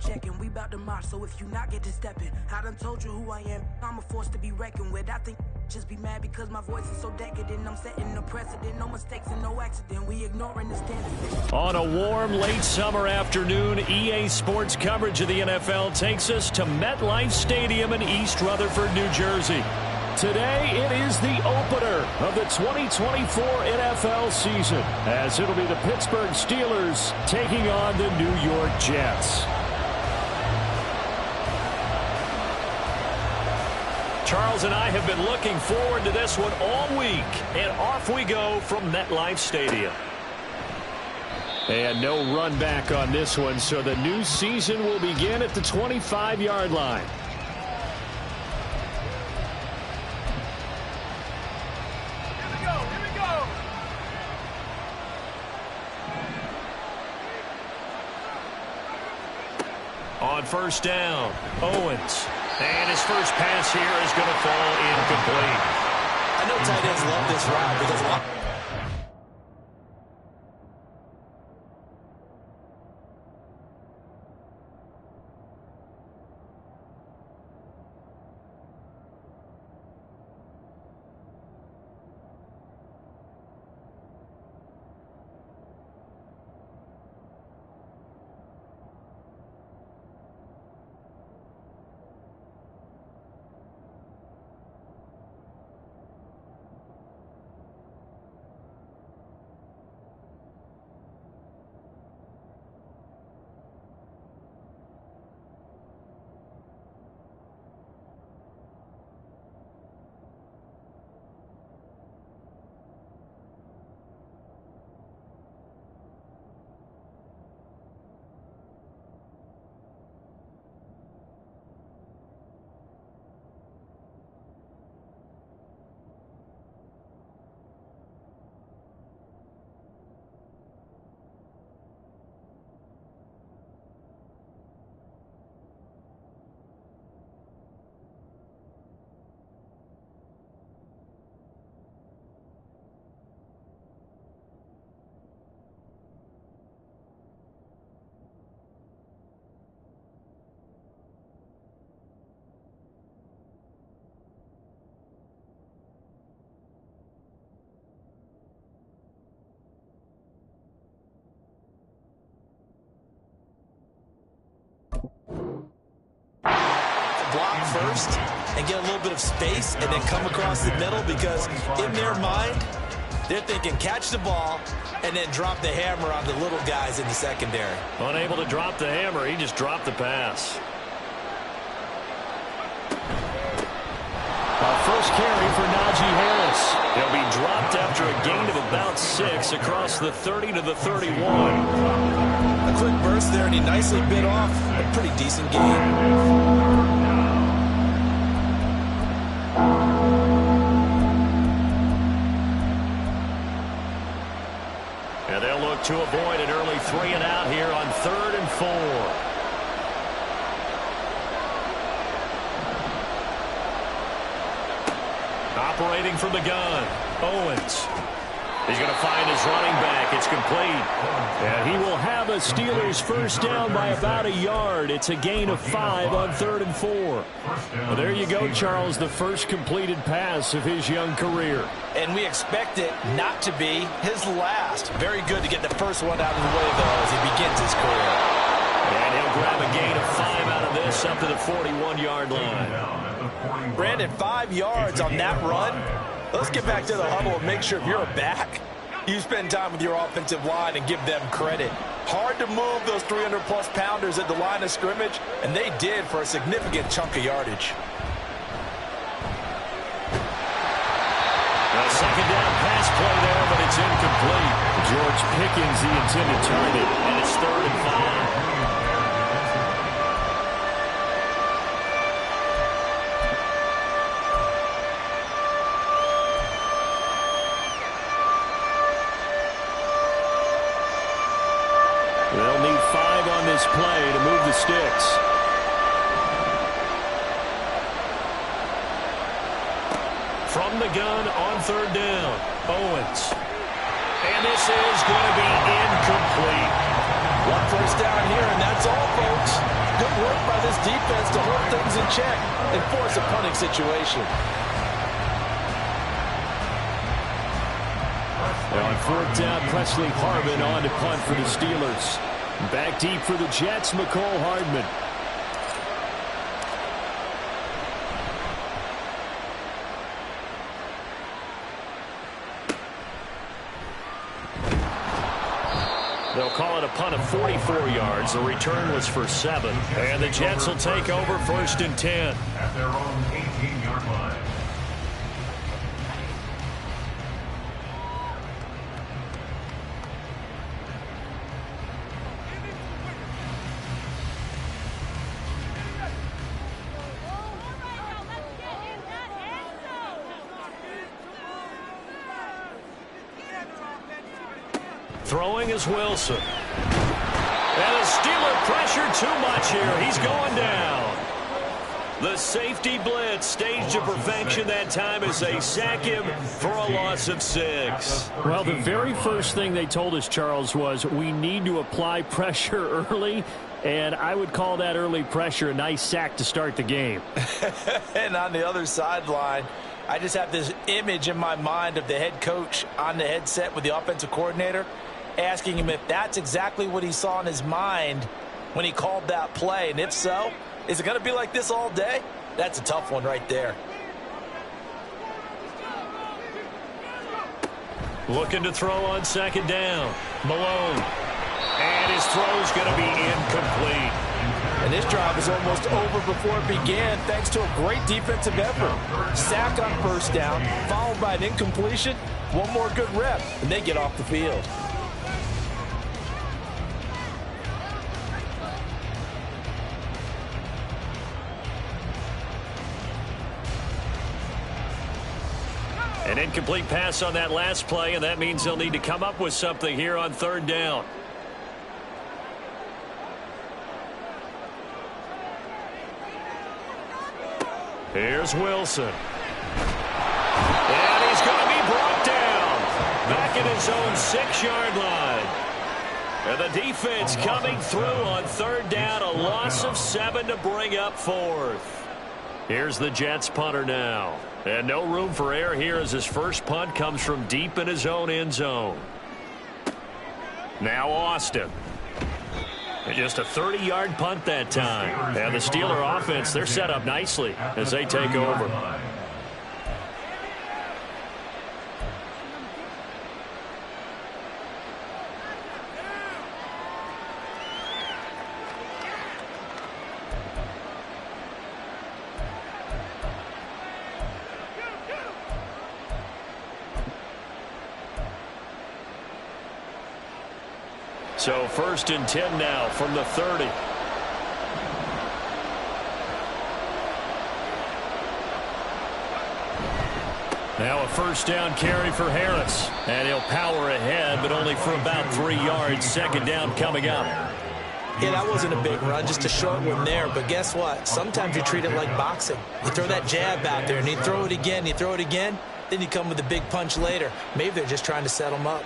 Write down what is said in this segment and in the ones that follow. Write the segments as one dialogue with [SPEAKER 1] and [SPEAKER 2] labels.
[SPEAKER 1] checking. We bout to march, so if you not get to stepping, I done told you who I am. I'm a force to be reckoned with. I think just be mad because my voice is so decadent. I'm setting the precedent. No mistakes and no accident. We ignoring the standard.
[SPEAKER 2] On a warm late summer afternoon, EA Sports coverage of the NFL takes us to MetLife Stadium in East Rutherford, New Jersey. Today, it is the opener of the 2024 NFL season, as it'll be the Pittsburgh Steelers taking on the New York Jets. Charles and I have been looking forward to this one all week, and off we go from MetLife Stadium. And no run back on this one, so the new season will begin at the 25-yard line. On first down, Owens. And his first pass here is going to fall incomplete.
[SPEAKER 3] I know tight ends love this route because a lot. Block first and get a little bit of space and then come across the middle, because in their mind, they're thinking catch the ball and then drop the hammer on the little guys in the secondary.
[SPEAKER 2] Unable to drop the hammer, he just dropped the pass. First carry for Najee Harris. He'll be dropped after a gain of about 6 across the 30 to the 31.
[SPEAKER 3] A quick burst there, and he nicely bit off a pretty decent gain.
[SPEAKER 2] And they'll look to avoid an early 3 and out here on 3rd and 4. Operating from the gun, Owens. He's going to find his running back. It's complete. And he will have a Steelers first down by about a yard. It's a gain of 5 on 3rd and 4. Well, there you go, Charles, the first completed pass of his young career.
[SPEAKER 3] And we expect it not to be his last. Very good to get the first one out of the way, though, as he begins his career.
[SPEAKER 2] And he'll grab a gain of 5 out of this up to the 41-yard line.
[SPEAKER 3] Brandon, 5 yards on that run. Let's get back to the huddle and make sure if you're a back, you spend time with your offensive line and give them credit. Hard to move those 300-plus pounders at the line of scrimmage, and they did for a significant chunk of yardage.
[SPEAKER 2] A second down pass play there, but it's incomplete. George Pickens, the intended target, and it's 3rd and 5. They'll need 5 on this play to move the sticks. From the gun on 3rd down, Owens. And this is going to be incomplete.
[SPEAKER 3] One first down here, and that's all, folks. defense to hold things in check and force a punting situation.
[SPEAKER 2] Well, on fourth down, Presley Harvin on to punt for the Steelers. Back deep for the Jets, Mecole Hardman. They'll call it a punt of 44 yards. The return was for 7. And the Jets will take over 1st and 10.
[SPEAKER 4] At their own 18-yard line.
[SPEAKER 2] Throwing is Wilson. And the Steeler pressure too much here. He's going down. The safety blitz staged to perfection that time as they sack him for a loss of 6. Well, the very first thing they told us, Charles, was we need to apply pressure early. And I would call that early pressure a nice sack to start the game.
[SPEAKER 3] And on the other sideline, I just have this image in my mind of the head coach on the headset with the offensive coordinator, asking him if that's exactly what he saw in his mind when he called that play. And if so, is it going to be like this all day? That's a tough one right there.
[SPEAKER 2] Looking to throw on 2nd down. Malone. And his throw's going to be incomplete.
[SPEAKER 3] And this drive is almost over before it began thanks to a great defensive effort. Sack on 1st down, followed by an incompletion. One more good rep, and they get off the field.
[SPEAKER 2] An incomplete pass on that last play, and that means they'll need to come up with something here on 3rd down. Here's Wilson. And he's going to be brought down. Back at his own 6-yard line. And the defense coming through on 3rd down. A loss of 7 to bring up 4th. Here's the Jets punter now. And no room for error here as his first punt comes from deep in his own end zone. Now Austin. And just a 30-yard punt that time. And the Steeler offense, they're set up nicely as they take over. So 1st and 10 now from the 30. Now a 1st down carry for Harris. And he'll power ahead, but only for about 3 yards. 2nd down coming up.
[SPEAKER 3] Yeah, that wasn't a big run, just a short one there. But guess what? Sometimes you treat it like boxing. You throw that jab out there, and you throw it again, then you come with a big punch later. Maybe they're just trying to set him up.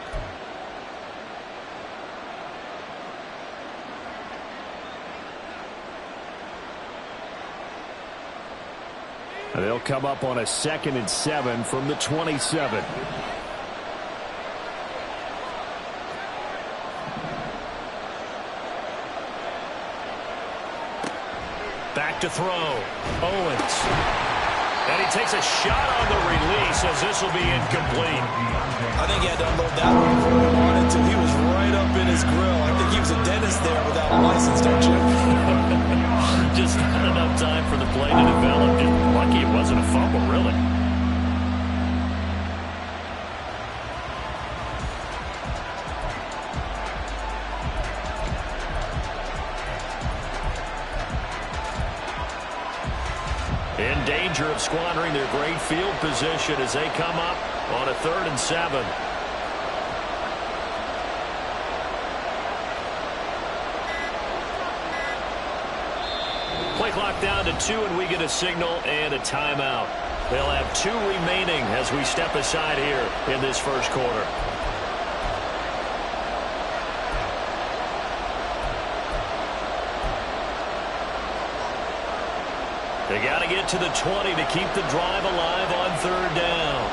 [SPEAKER 2] They'll come up on a 2nd and 7 from the 27. Back to throw. Owens. And he takes a shot on the release as this will be incomplete.
[SPEAKER 3] I think he had to unload that one before he wanted to. He was right up in his grill. I think he was a dentist there without a license, don't you?
[SPEAKER 2] Just not enough time for the play to develop. Just lucky it wasn't a fumble, really. In danger of squandering their great field position as they come up on a 3rd and 7. Play clock down to 2, and we get a signal and a timeout. They'll have 2 remaining as we step aside here in this first quarter. They got to get to the 20 to keep the drive alive on third down.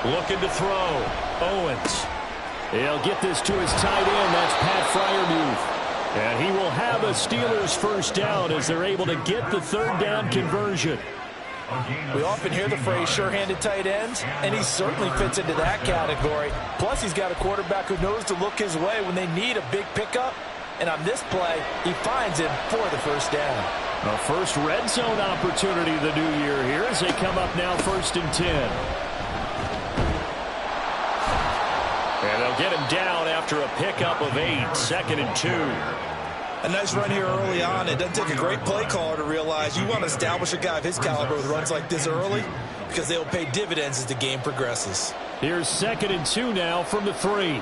[SPEAKER 2] Looking to throw. Owens. He'll get this to his tight end. That's Pat Freiermuth. And he will have a Steelers first down as they're able to get the third down conversion.
[SPEAKER 3] We often hear the phrase sure-handed tight ends, and he certainly fits into that category. Plus, he's got a quarterback who knows to look his way when they need a big pickup. And on this play, he finds him for the first down.
[SPEAKER 2] A first red zone opportunity the new year here as they come up now 1st and 10. And they'll get him down after a pickup of 8, 2nd and 2.
[SPEAKER 5] A nice run here early on. It doesn't take a great play caller to realize you want to establish a guy of his caliber with runs like this early because they'll pay dividends as the game progresses.
[SPEAKER 2] Here's 2nd and 2 now from the 3.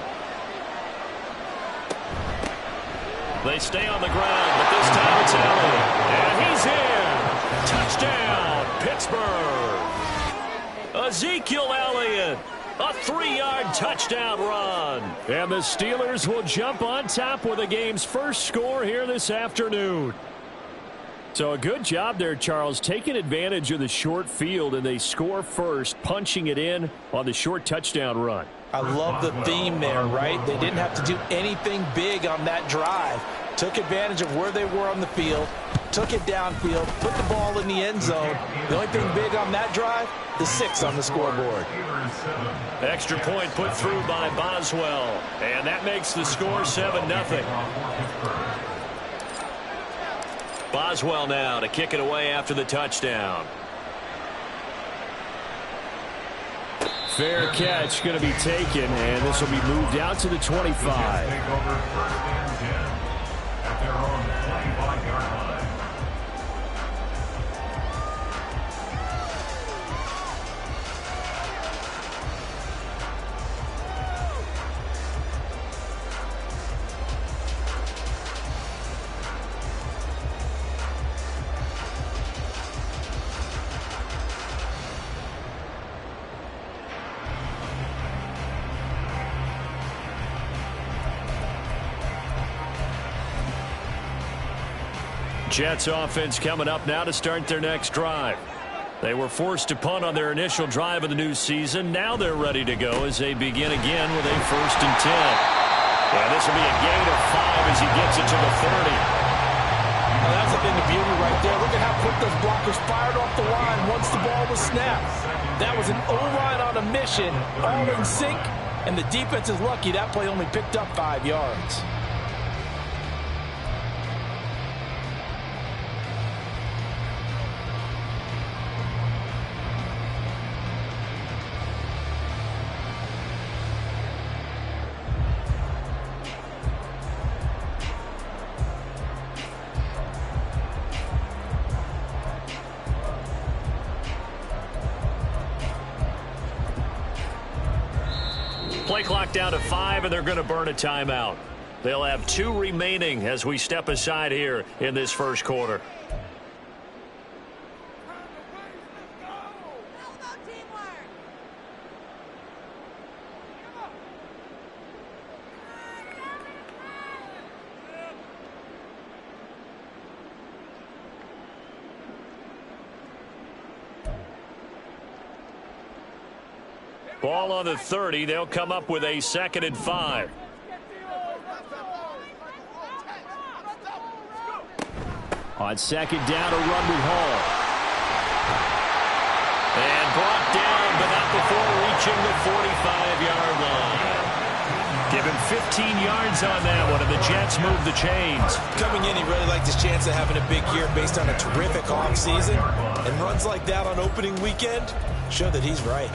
[SPEAKER 2] They stay on the ground, but this time it's Elliott. And he's in. Touchdown, Pittsburgh. Ezekiel Elliott. A 3-yard touchdown run. And the Steelers will jump on top with the game's first score here this afternoon. So a good job there, Charles, taking advantage of the short field, and they score first, punching it in on the short touchdown run.
[SPEAKER 3] I love the theme there, right? They didn't have to do anything big on that drive. Took advantage of where they were on the field, took it downfield, put the ball in the end zone. The only thing big on that drive, the 6 on the scoreboard.
[SPEAKER 2] Extra point put through by Boswell, and that makes the score 7-0. Boswell now to kick it away after the touchdown. Fair catch going to be taken, and this will be moved out to the 25.
[SPEAKER 4] Take over 1st and 10 at their own 25-yard line.
[SPEAKER 2] Jets offense coming up now to start their next drive. They were forced to punt on their initial drive of the new season. Now they're ready to go as they begin again with a 1st and 10. And this will be a gain of 5 as he gets it to the 30.
[SPEAKER 3] Well, that's a thing of beauty right there. Look at how quick those blockers fired off the line once the ball was snapped. That was an O-line on a mission, all in sync, and the defense is lucky that play only picked up 5 yards.
[SPEAKER 2] Play clock down to 5, and they're going to burn a timeout. They'll have 2 remaining as we step aside here in this first quarter. Ball on the 30. They'll come up with a 2nd and 5. On 2nd down, a run with Hall. And brought down, but not before reaching the 45-yard line. Give him 15 yards on that one, and the Jets move the chains.
[SPEAKER 5] Coming in, he really liked his chance of having a big year based on a terrific offseason. And runs like that on opening weekend show that he's right.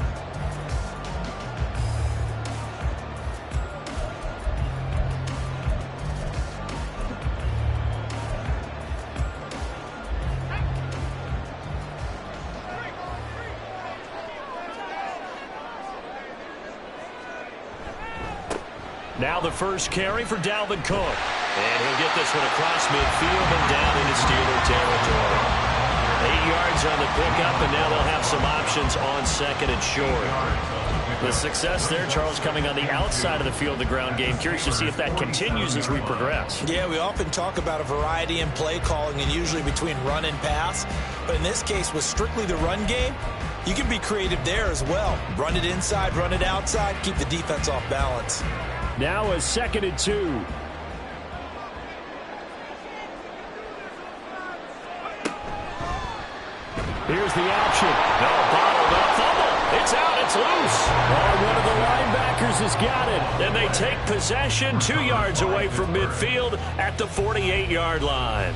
[SPEAKER 2] Now the first carry for Dalvin Cook. And he'll get this one across midfield and down into Steeler territory. 8 yards yards on the pickup, and now they'll have some options on second and short. The success there, Charles, coming on the outside of the field, the ground game. Curious to see if that continues as we progress.
[SPEAKER 5] Yeah, we often talk about a variety in play calling and usually between run and pass. But in this case, with strictly the run game, you can be creative there as well. Run it inside, run it outside, keep the defense off balance.
[SPEAKER 2] Now a 2nd and 2. Here's the option. No, bottled up fumble. It's out. It's loose. Oh, one of the linebackers has got it. And they take possession 2 yards away from midfield at the 48-yard line.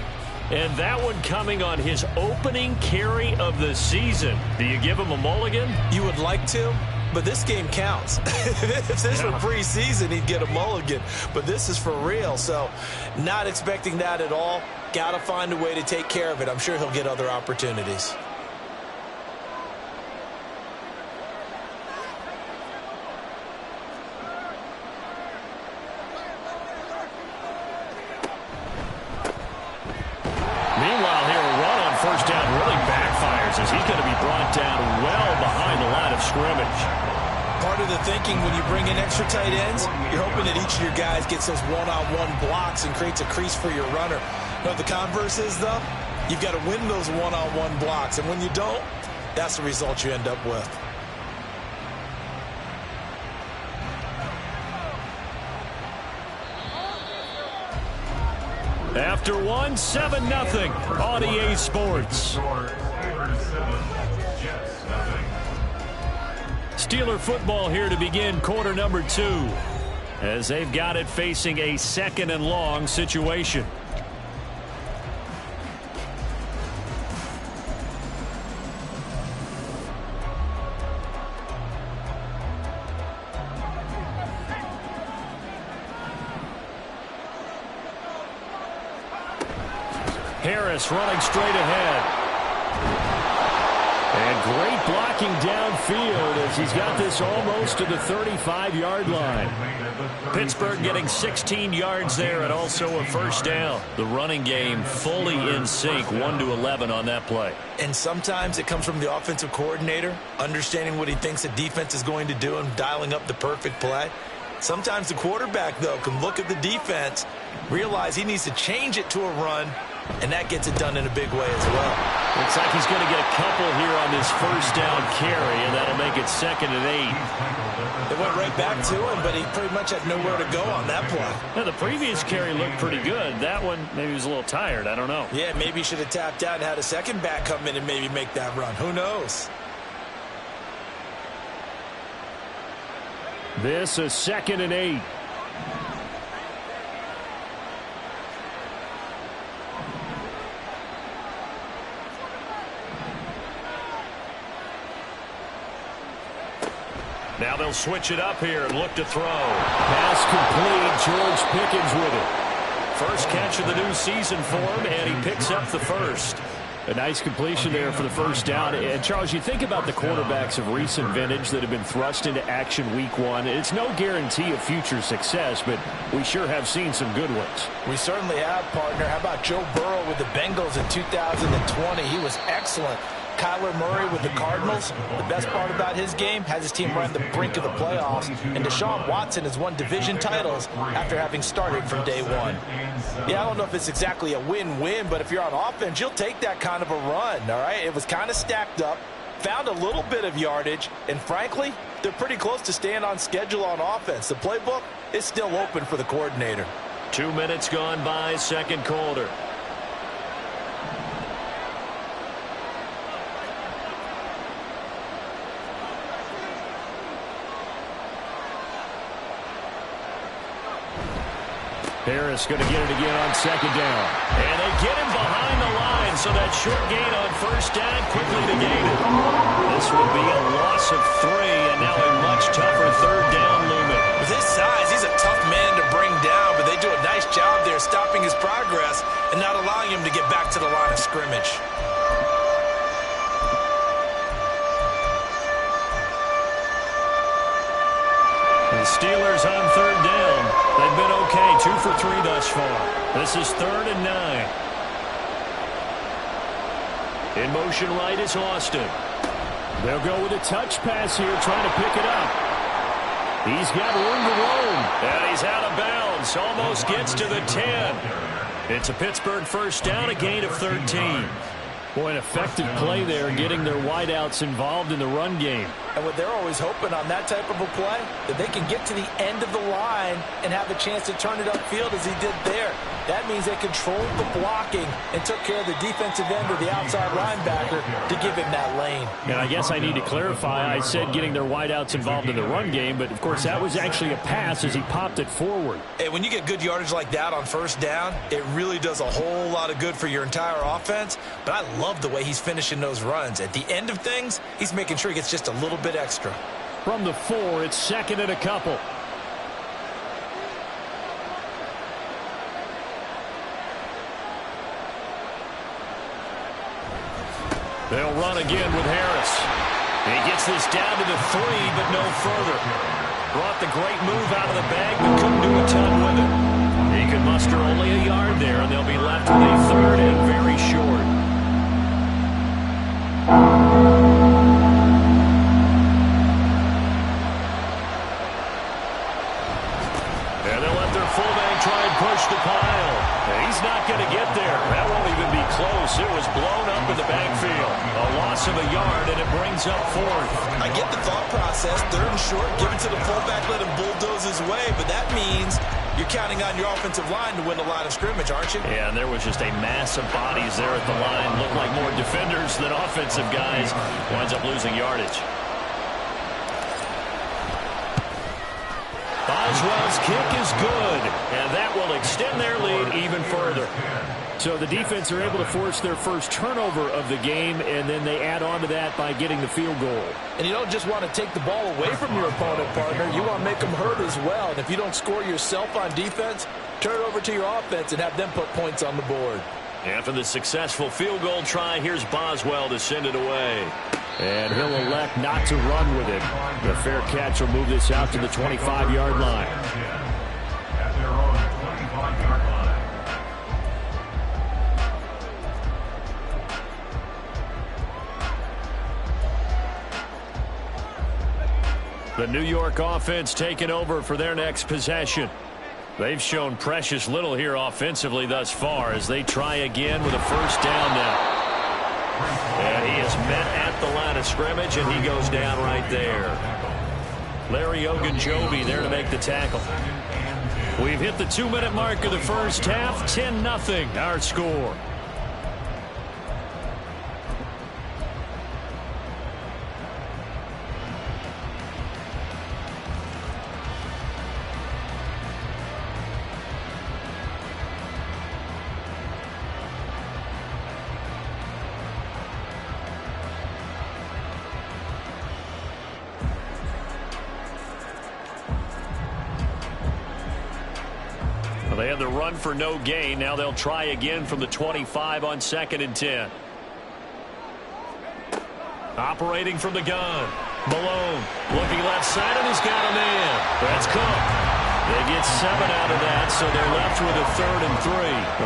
[SPEAKER 2] And that one coming on his opening carry of the season. Do you give him a mulligan?
[SPEAKER 5] You would like to, but this game counts. If this were preseason, he'd get a mulligan. But this is for real, so not expecting that at all. Got to find a way to take care of it. I'm sure he'll get other opportunities.
[SPEAKER 2] First down really backfires as he's going to be brought down well behind the line of scrimmage.
[SPEAKER 5] Part of the thinking when you bring in extra tight ends, you're hoping that each of your guys gets those one-on-one blocks and creates a crease for your runner. You know what the converse is, though? You've got to win those one-on-one blocks, and when you don't, that's the result you end up with.
[SPEAKER 2] After one, 7-0 on EA Sports. Steeler football here to begin quarter number 2 as they've got it facing a 2nd and long situation. Harris running straight ahead. And great blocking downfield as he's got this almost to the 35-yard line. Pittsburgh getting 16 yards there and also a first down. The running game fully in sync, 1-11 on that play.
[SPEAKER 5] And sometimes it comes from the offensive coordinator, understanding what he thinks the defense is going to do and dialing up the perfect play. Sometimes the quarterback, though, can look at the defense, realize he needs to change it to a run, and that gets it done in a big way as well.
[SPEAKER 2] Looks like he's going to get a couple here on this first down carry, and that'll make it 2nd and 8.
[SPEAKER 5] They went right back to him, but he pretty much had nowhere to go on that play.
[SPEAKER 2] Now, the previous carry looked pretty good. That one, maybe he was a little tired. I don't know.
[SPEAKER 5] Yeah, maybe he should have tapped out and had a second back come in and maybe make that run. Who knows?
[SPEAKER 2] This is 2nd and 8. Now they'll switch it up here and look to throw. Pass complete. George Pickens with it. First catch of the new season for him, and he picks up the first. A nice completion there for the first down. And, Charles, you think about the quarterbacks of recent vintage that have been thrust into action week 1. It's no guarantee of future success, but we sure have seen some good ones.
[SPEAKER 5] We certainly have, partner. How about Joe Burrow with the Bengals in 2020? He was excellent. Kyler Murray with the Cardinals. The best part about his game, has his team right on the brink of the playoffs. And Deshaun Watson has won division titles after having started from day 1. Yeah, I don't know if it's exactly a win-win, but if you're on offense, you'll take that kind of a run, all right? It was kind of stacked up, found a little bit of yardage, and frankly, they're pretty close to staying on schedule on offense. The playbook is still open for the coordinator.
[SPEAKER 2] 2 minutes gone by, second quarter. Harris going to get it again on second down. And they get him behind the line, so that short gain on first down quickly negated. This will be a loss of 3, and now a much tougher third down looming.
[SPEAKER 5] With his size, he's a tough man to bring down, but they do a nice job there stopping his progress and not allowing him to get back to the line of scrimmage.
[SPEAKER 2] The Steelers on third down. They've been okay, 2 for 3 thus far. This is 3rd and 9. In motion right is Austin. They'll go with a touch pass here, trying to pick it up. He's got room to roam. And he's out of bounds. Almost gets to the 10. It's a Pittsburgh first down, a gain of 13. Boy, an effective play there, getting their wideouts involved in the run game.
[SPEAKER 5] And what they're always hoping on that type of a play, that they can get to the end of the line and have a chance to turn it upfield as he did there. That means they controlled the blocking and took care of the defensive end or the outside linebacker to give him that lane.
[SPEAKER 2] And I guess I need to clarify, I said getting their wideouts involved in the run game, but of course that was actually a pass as he popped it forward.
[SPEAKER 3] Hey, when you get good yardage like that on first down, it really does a whole lot of good for your entire offense. But I love the way he's finishing those runs. At the end of things, he's making sure he gets just a little bit extra.
[SPEAKER 2] From the 4, it's second and a couple. They'll run again with Harris. He gets this down to the 3, but no further. Brought the great move out of the bag, but couldn't do a ton with it. He could muster only a yard there, and they'll be left with a third and very short. And they'll let their fullback try and push the pile. He's not going to get there. That won't even be close. It was blown up in the backfield. A loss of a yard, and it brings up 4th.
[SPEAKER 3] I get the thought process. 3rd and short, give it to the fullback, let him bulldoze his way. But that means you're counting on your offensive line to win the line of scrimmage, aren't you?
[SPEAKER 2] Yeah, and there was just a mass of bodies there at the line. Looked like more defenders than offensive guys. Winds up losing yardage. Boswell's kick is good, and that will extend their lead even further. So the defense are able to force their first turnover of the game, and then they add on to that by getting the field goal.
[SPEAKER 5] And you don't just want to take the ball away from your opponent, partner. You want to make them hurt as well. And if you don't score yourself on defense, turn it over to your offense and have them put points on the board.
[SPEAKER 2] After the successful field goal try, here's Boswell to send it away. And he'll elect not to run with it. The fair catch will move this out to the 25-yard line.
[SPEAKER 4] At their own 25-yard line.
[SPEAKER 2] The New York offense taking over for their next possession. They've shown precious little here offensively thus far as they try again with a first down now. And he is met at the line of scrimmage, and he goes down right there. Larry Ogunjobi there to make the tackle. We've hit the 2-minute mark of the first half. 10-0 our score. They had the run for no gain. Now they'll try again from the 25 on 2nd and 10. Operating from the gun. Malone looking left side, and he's got a man. That's Cook. They get 7 out of that, so they're left with a 3rd and 3.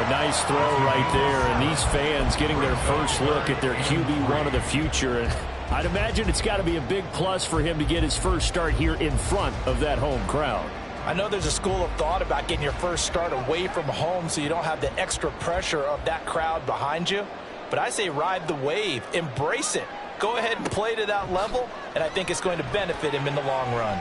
[SPEAKER 2] A nice throw right there, and these fans getting their first look at their QB1 of the future. And I'd imagine it's got to be a big plus for him to get his first start here in front of that home crowd.
[SPEAKER 5] I know there's a school of thought about getting your first start away from home so you don't have the extra pressure of that crowd behind you. But I say ride the wave. Embrace it. Go ahead and play to that level, and I think it's going to benefit him in the long run.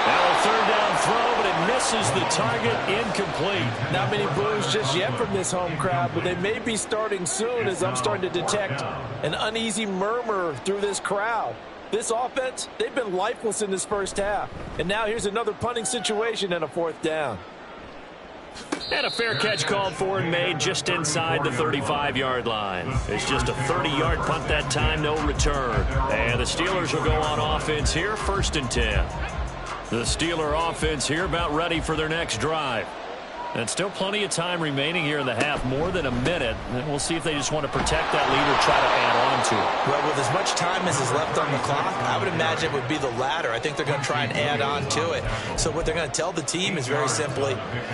[SPEAKER 2] Now a 3rd down throw, but it misses the target. Incomplete.
[SPEAKER 5] Not many boos just yet from this home crowd, but they may be starting soon as I'm starting to detect an uneasy murmur through this crowd. This offense, they've been lifeless in this first half. And now here's another punting situation and a 4th down.
[SPEAKER 2] And a fair catch called for and made just inside the 35-yard line. It's just a 30-yard punt that time, no return. And the Steelers will go on offense here, 1st and 10. The Steeler offense here about ready for their next drive. And still plenty of time remaining here in the half, more than a minute. And we'll see if they just want to protect that lead or try to add on to it.
[SPEAKER 5] Well, with as much time as is left on the clock, I would imagine it would be the latter. I think they're going to try and add on to it. So what they're going to tell the team is very simply,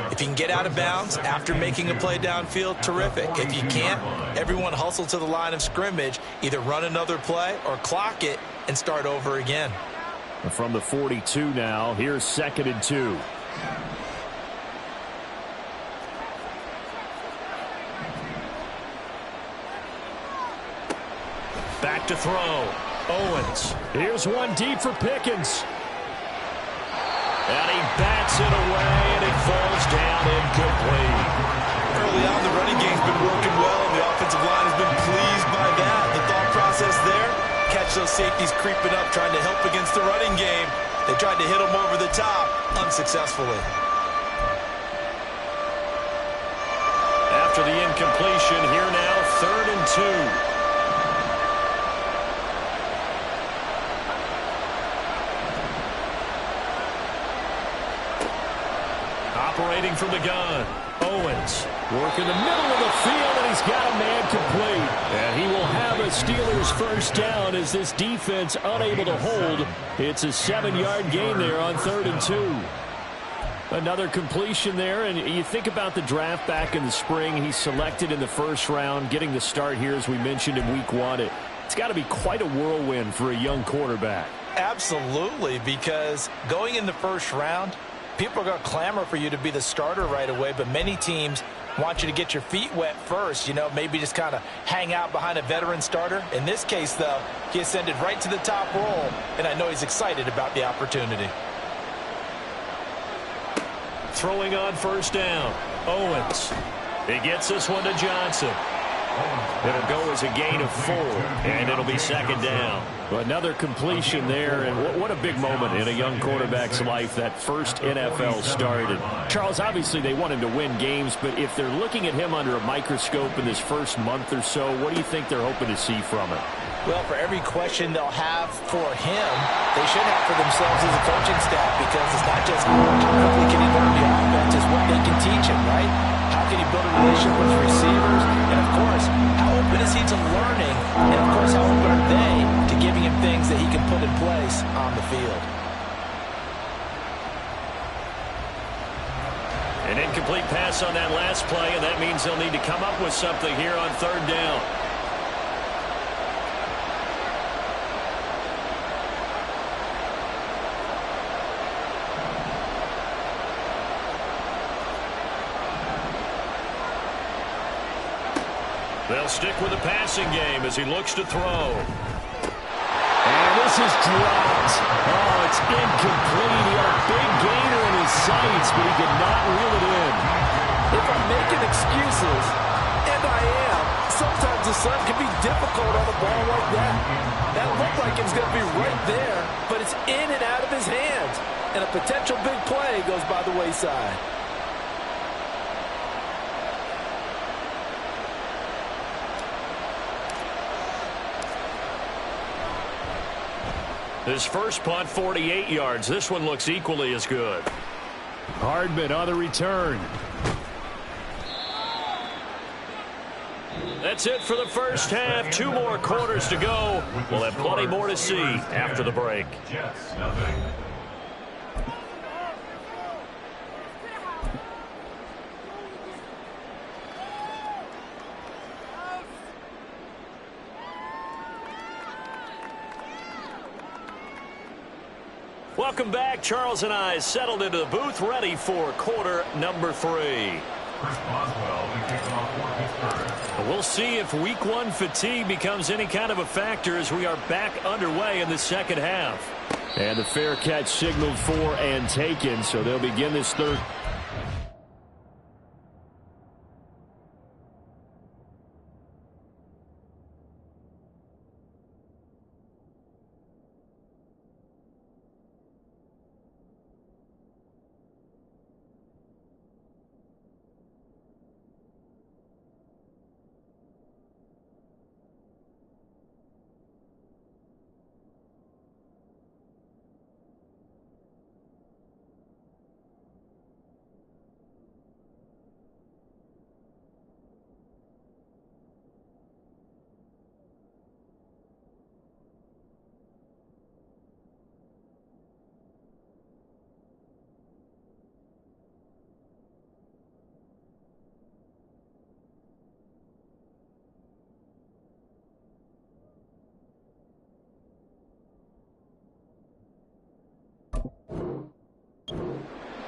[SPEAKER 5] if you can get out of bounds after making a play downfield, terrific. If you can't, everyone hustle to the line of scrimmage, either run another play or clock it and start over again.
[SPEAKER 2] From the 42 now, here's 2nd and 2. Back to throw. Owens. Here's one deep for Pickens. And he bats it away, and it falls down incomplete.
[SPEAKER 3] Early on, the running game's been working well, and the offensive line has been pleased by that. The thought process there, catch those safeties creeping up, trying to help against the running game. They tried to hit them over the top, unsuccessfully.
[SPEAKER 2] After the incompletion, here now, 3rd and 2. Operating from the gun, Owens working the middle of the field, and he's got a man complete. And he will have a Steelers first down as this defense unable to hold. It's a 7-yard gain there on 3rd and 2. Another completion there, and you think about the draft back in the spring. He's selected in the 1st round, getting the start here, as we mentioned, in week 1. It's got to be quite a whirlwind for a young quarterback.
[SPEAKER 5] Absolutely, because going in the 1st round, people are going to clamor for you to be the starter right away, but many teams want you to get your feet wet first, maybe just kind of hang out behind a veteran starter. In this case, though, he ascended right to the top role, and I know he's excited about the opportunity.
[SPEAKER 2] Throwing on 1st down, Owens. He gets this one to Johnson. It'll go as a gain of 4, and it'll be 2nd down. Another completion there, and what a big moment in a young quarterback's life, that first NFL start. And Charles, obviously they want him to win games, but if they're looking at him under a microscope in this first month or so, what do you think they're hoping to see from him?
[SPEAKER 5] Well, for every question they'll have for him, they should have for themselves as a coaching staff, because it's not just how quickly can he learn the offense, it's what they can teach him, right? How can he build a relationship with receivers? And, of course, how open is he to learning? And, of course, how open are they to giving him things that he can put in place on the field?
[SPEAKER 2] An incomplete pass on that last play, and that means they'll need to come up with something here on 3rd down. They'll stick with the passing game as he looks to throw. And this is dropped. Oh, it's incomplete. He had a big gainer in his sights, but he could not reel it in.
[SPEAKER 6] If I'm making excuses, and I am, sometimes the sun can be difficult on a ball like that. That looked like it was going to be right there, but it's in and out of his hands. And a potential big play goes by the wayside.
[SPEAKER 2] His first punt, 48 yards. This one looks equally as good. Hardman on the return. That's it for the first half. 2 more quarters to go. We'll have plenty more to see after the break.
[SPEAKER 4] Jets, nothing.
[SPEAKER 2] Welcome back. Charles and I settled into the booth, ready for quarter number 3.
[SPEAKER 4] Chris Boswell will kick off for Pittsburgh.
[SPEAKER 2] We'll see if week 1 fatigue becomes any kind of a factor as we are back underway in the second half. And the fair catch signaled for and taken, so they'll begin this third.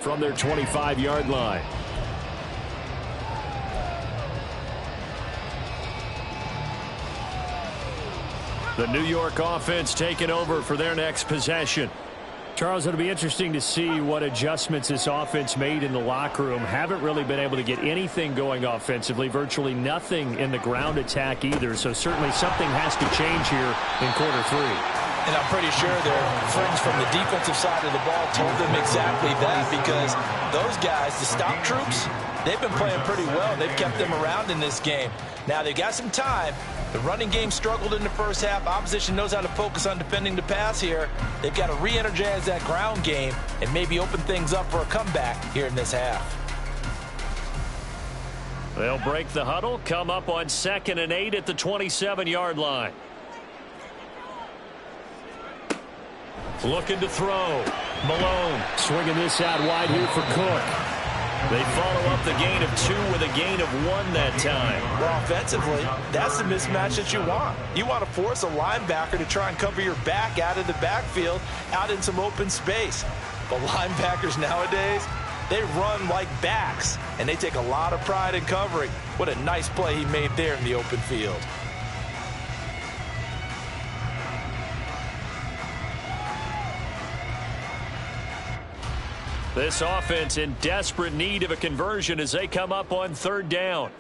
[SPEAKER 2] from their 25-yard line. The New York offense taking over for their next possession. Charles, it'll be interesting to see what adjustments this offense made in the locker room. Haven't really been able to get anything going offensively, virtually nothing in the ground attack either. So certainly something has to change here in quarter three.
[SPEAKER 5] And I'm pretty sure their friends from the defensive side of the ball told them exactly that, because those guys, the stop troops, they've been playing pretty well. They've kept them around in this game. Now they've got some time. The running game struggled in the first half. Opposition knows how to focus on defending the pass here. They've got to re-energize that ground game and maybe open things up for a comeback here in this half.
[SPEAKER 2] They'll break the huddle, come up on 2nd and 8 at the 27-yard line. Looking to throw. Malone swinging this out wide here for Cook. They follow up the gain of 2 with a gain of 1 that time.
[SPEAKER 5] Well, offensively, that's the mismatch that you want. You want to force a linebacker to try and cover your back out of the backfield, out in some open space. But linebackers nowadays, they run like backs, and they take a lot of pride in covering. What a nice play he made there in the open field.
[SPEAKER 2] This offense in desperate need of a conversion as they come up on 3rd down.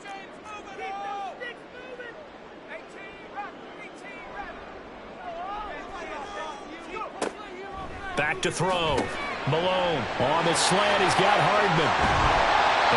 [SPEAKER 2] Back to throw. Malone on the slant. He's got Hardman.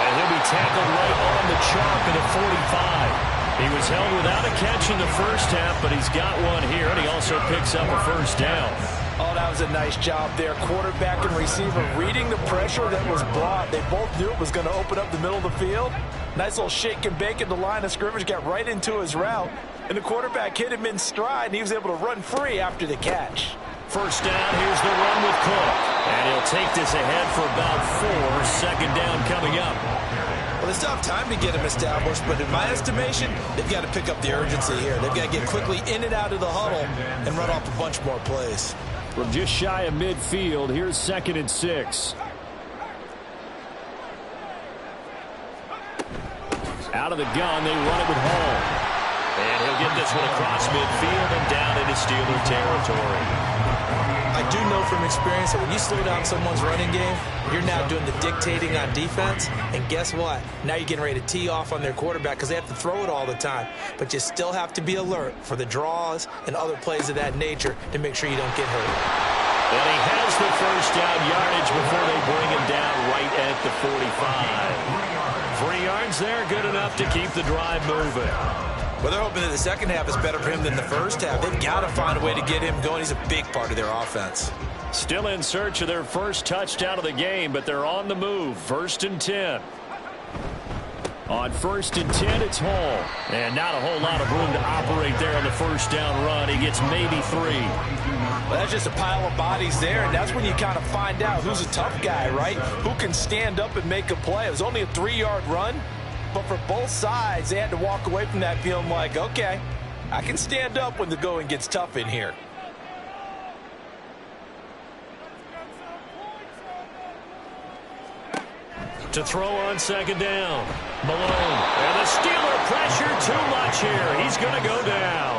[SPEAKER 2] And he'll be tackled right on the chalk at the 45. He was held without a catch in the first half, but he's got one here, and he also picks up a 1st down.
[SPEAKER 5] Oh, that was a nice job there. Quarterback and receiver reading the pressure that was brought. They both knew it was going to open up the middle of the field. Nice little shake and bake at the line of scrimmage, got right into his route. And the quarterback hit him in stride, and he was able to run free after the catch.
[SPEAKER 2] 1st down, here's the run with Cook. And he'll take this ahead for about 4. 2nd down coming up.
[SPEAKER 5] Well, they still have time to get him established, but in my estimation, they've got to pick up the urgency here. They've got to get quickly in and out of the huddle and run off a bunch more plays.
[SPEAKER 2] From just shy of midfield, here's 2nd and 6. Out of the gun, they run it with Hall. And he'll get this one across midfield and down into Steeler territory.
[SPEAKER 5] I do know from experience that when you slow down someone's running game, you're now doing the dictating on defense. And guess what? Now you're getting ready to tee off on their quarterback because they have to throw it all the time. But you still have to be alert for the draws and other plays of that nature to make sure you don't get hurt.
[SPEAKER 2] And he has the 1st down yardage before they bring him down right at the 45. 3 yards there, good enough to keep the drive moving.
[SPEAKER 5] Well, they're hoping that the second half is better for him than the first half. They've got to find a way to get him going. He's a big part of their offense.
[SPEAKER 2] Still in search of their first touchdown of the game, but they're on the move. 1st and 10. On 1st and 10, it's Hall. And not a whole lot of room to operate there on the 1st down run. He gets maybe 3.
[SPEAKER 5] Well, that's just a pile of bodies there, and that's when you kind of find out who's a tough guy, right? Who can stand up and make a play. It was only a 3-yard run, but for both sides, they had to walk away from that feeling like, okay, I can stand up when the going gets tough in here.
[SPEAKER 2] To throw on 2nd down. Malone. And the Steeler pressure too much here. He's going to go down.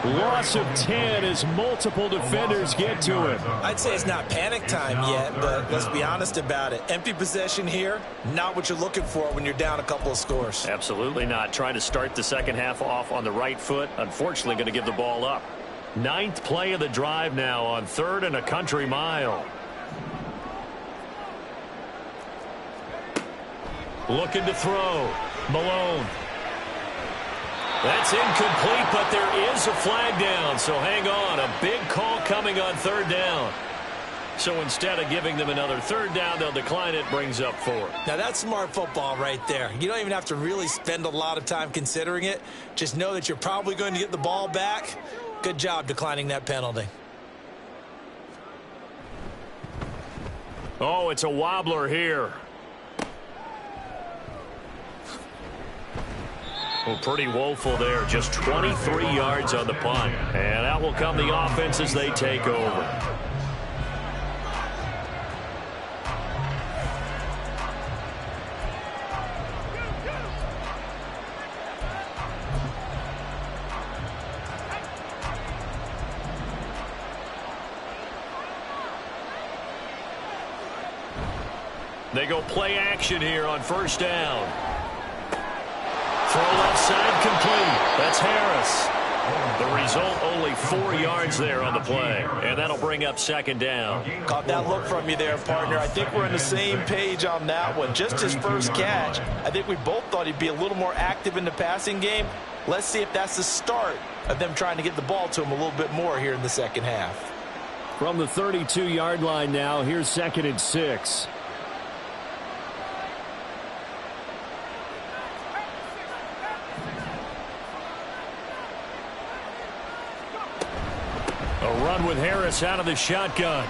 [SPEAKER 2] Loss of 10 as multiple defenders get to him.
[SPEAKER 5] I'd say it's not panic time yet, but let's be honest about it. Empty possession here, not what you're looking for when you're down a couple of scores.
[SPEAKER 2] Absolutely not. Trying to start the second half off on the right foot. Unfortunately, going to give the ball up. 9th play of the drive now on 3rd and a country mile. Looking to throw. Malone. That's incomplete, but there is a flag down, so hang on. A big call coming on 3rd down. So instead of giving them another 3rd down, they'll decline it, brings up 4.
[SPEAKER 5] Now that's smart football right there. You don't even have to really spend a lot of time considering it. Just know that you're probably going to get the ball back. Good job declining that penalty.
[SPEAKER 2] Oh, it's a wobbler here. Well, pretty woeful there. Just 23 yards on the punt. And out will come the offense as they take over. They go play action here on first down. Throw left side complete. That's Harris. The result, only 4 yards there on the play. And that'll bring up second down.
[SPEAKER 3] Caught that look from you there, partner. I think we're on the same page on that one. Just his first catch. I think we both thought he'd be a little more active in the passing game. Let's see if that's the start of them trying to get the ball to him a little bit more here in the second half.
[SPEAKER 2] From the 32-yard line now, here's 2nd and 6. A run with Harris out of the shotgun.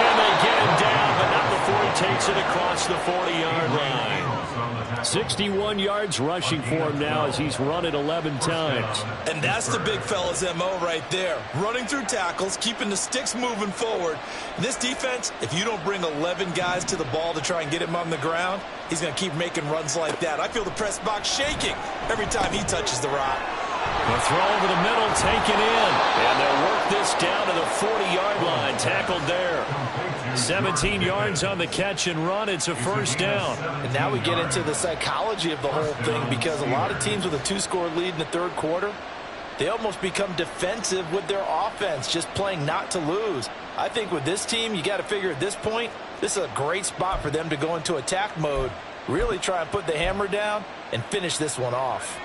[SPEAKER 2] And they get him down, but not before he takes it across the 40-yard line. 61 yards rushing for him now as he's run it 11 times.
[SPEAKER 3] And that's the big fella's MO right there. Running through tackles, keeping the sticks moving forward. This defense, if you don't bring 11 guys to the ball to try and get him on the ground, he's going to keep making runs like that. I feel the press box shaking every time he touches the rock.
[SPEAKER 2] The throw over the middle, taken in. And they'll work this down to the 40-yard line. Tackled there. 17 yards on the catch and run. It's a first down.
[SPEAKER 5] And now we get into the psychology of the whole thing, because a lot of teams with a 2-score lead in the third quarter, they almost become defensive with their offense, just playing not to lose. I think with this team, you got to figure at this point, this is a great spot for them to go into attack mode, really try and put the hammer down and finish this one off.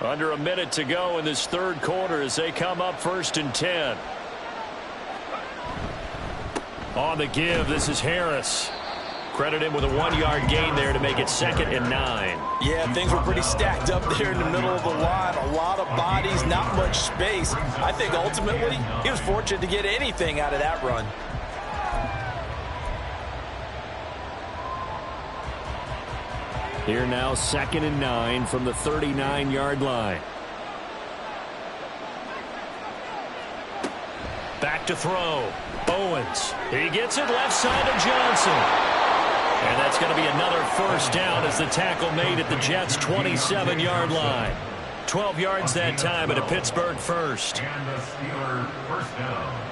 [SPEAKER 2] Under a minute to go in this third quarter as they come up 1st and 10. On the give, this is Harris. Credit him with a 1-yard gain there to make it 2nd and 9.
[SPEAKER 3] Yeah, things were pretty stacked up there in the middle of the line. A lot of bodies, not much space. I think ultimately he was fortunate to get anything out of that run.
[SPEAKER 2] Here now, 2nd and 9 from the 39-yard line. Back to throw. Owens. He gets it left side to Johnson. And that's going to be another first down as the tackle made at the Jets' 27-yard line. 12 yards that time, and a Pittsburgh first.
[SPEAKER 4] And the Steelers first down.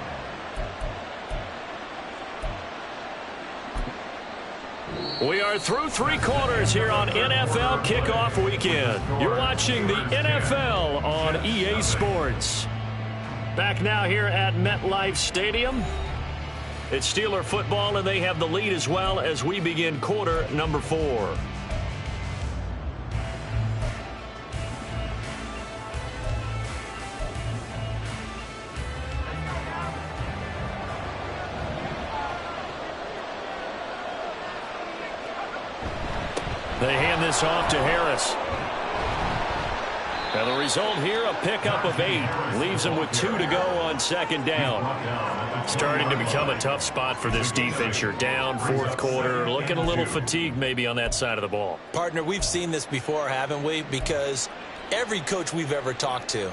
[SPEAKER 2] We are through 3 quarters here on NFL Kickoff Weekend. You're watching the NFL on EA Sports. Back now here at MetLife Stadium. It's Steeler football, and they have the lead as well as we begin quarter number 4. They hand this off to Harris. And the result here, a pickup of 8. Leaves them with 2 to go on 2nd down. Starting to become a tough spot for this defense. You're down 4th quarter, looking a little fatigued maybe on that side of the ball.
[SPEAKER 3] Partner, we've seen this before, haven't we? Because every coach we've ever talked to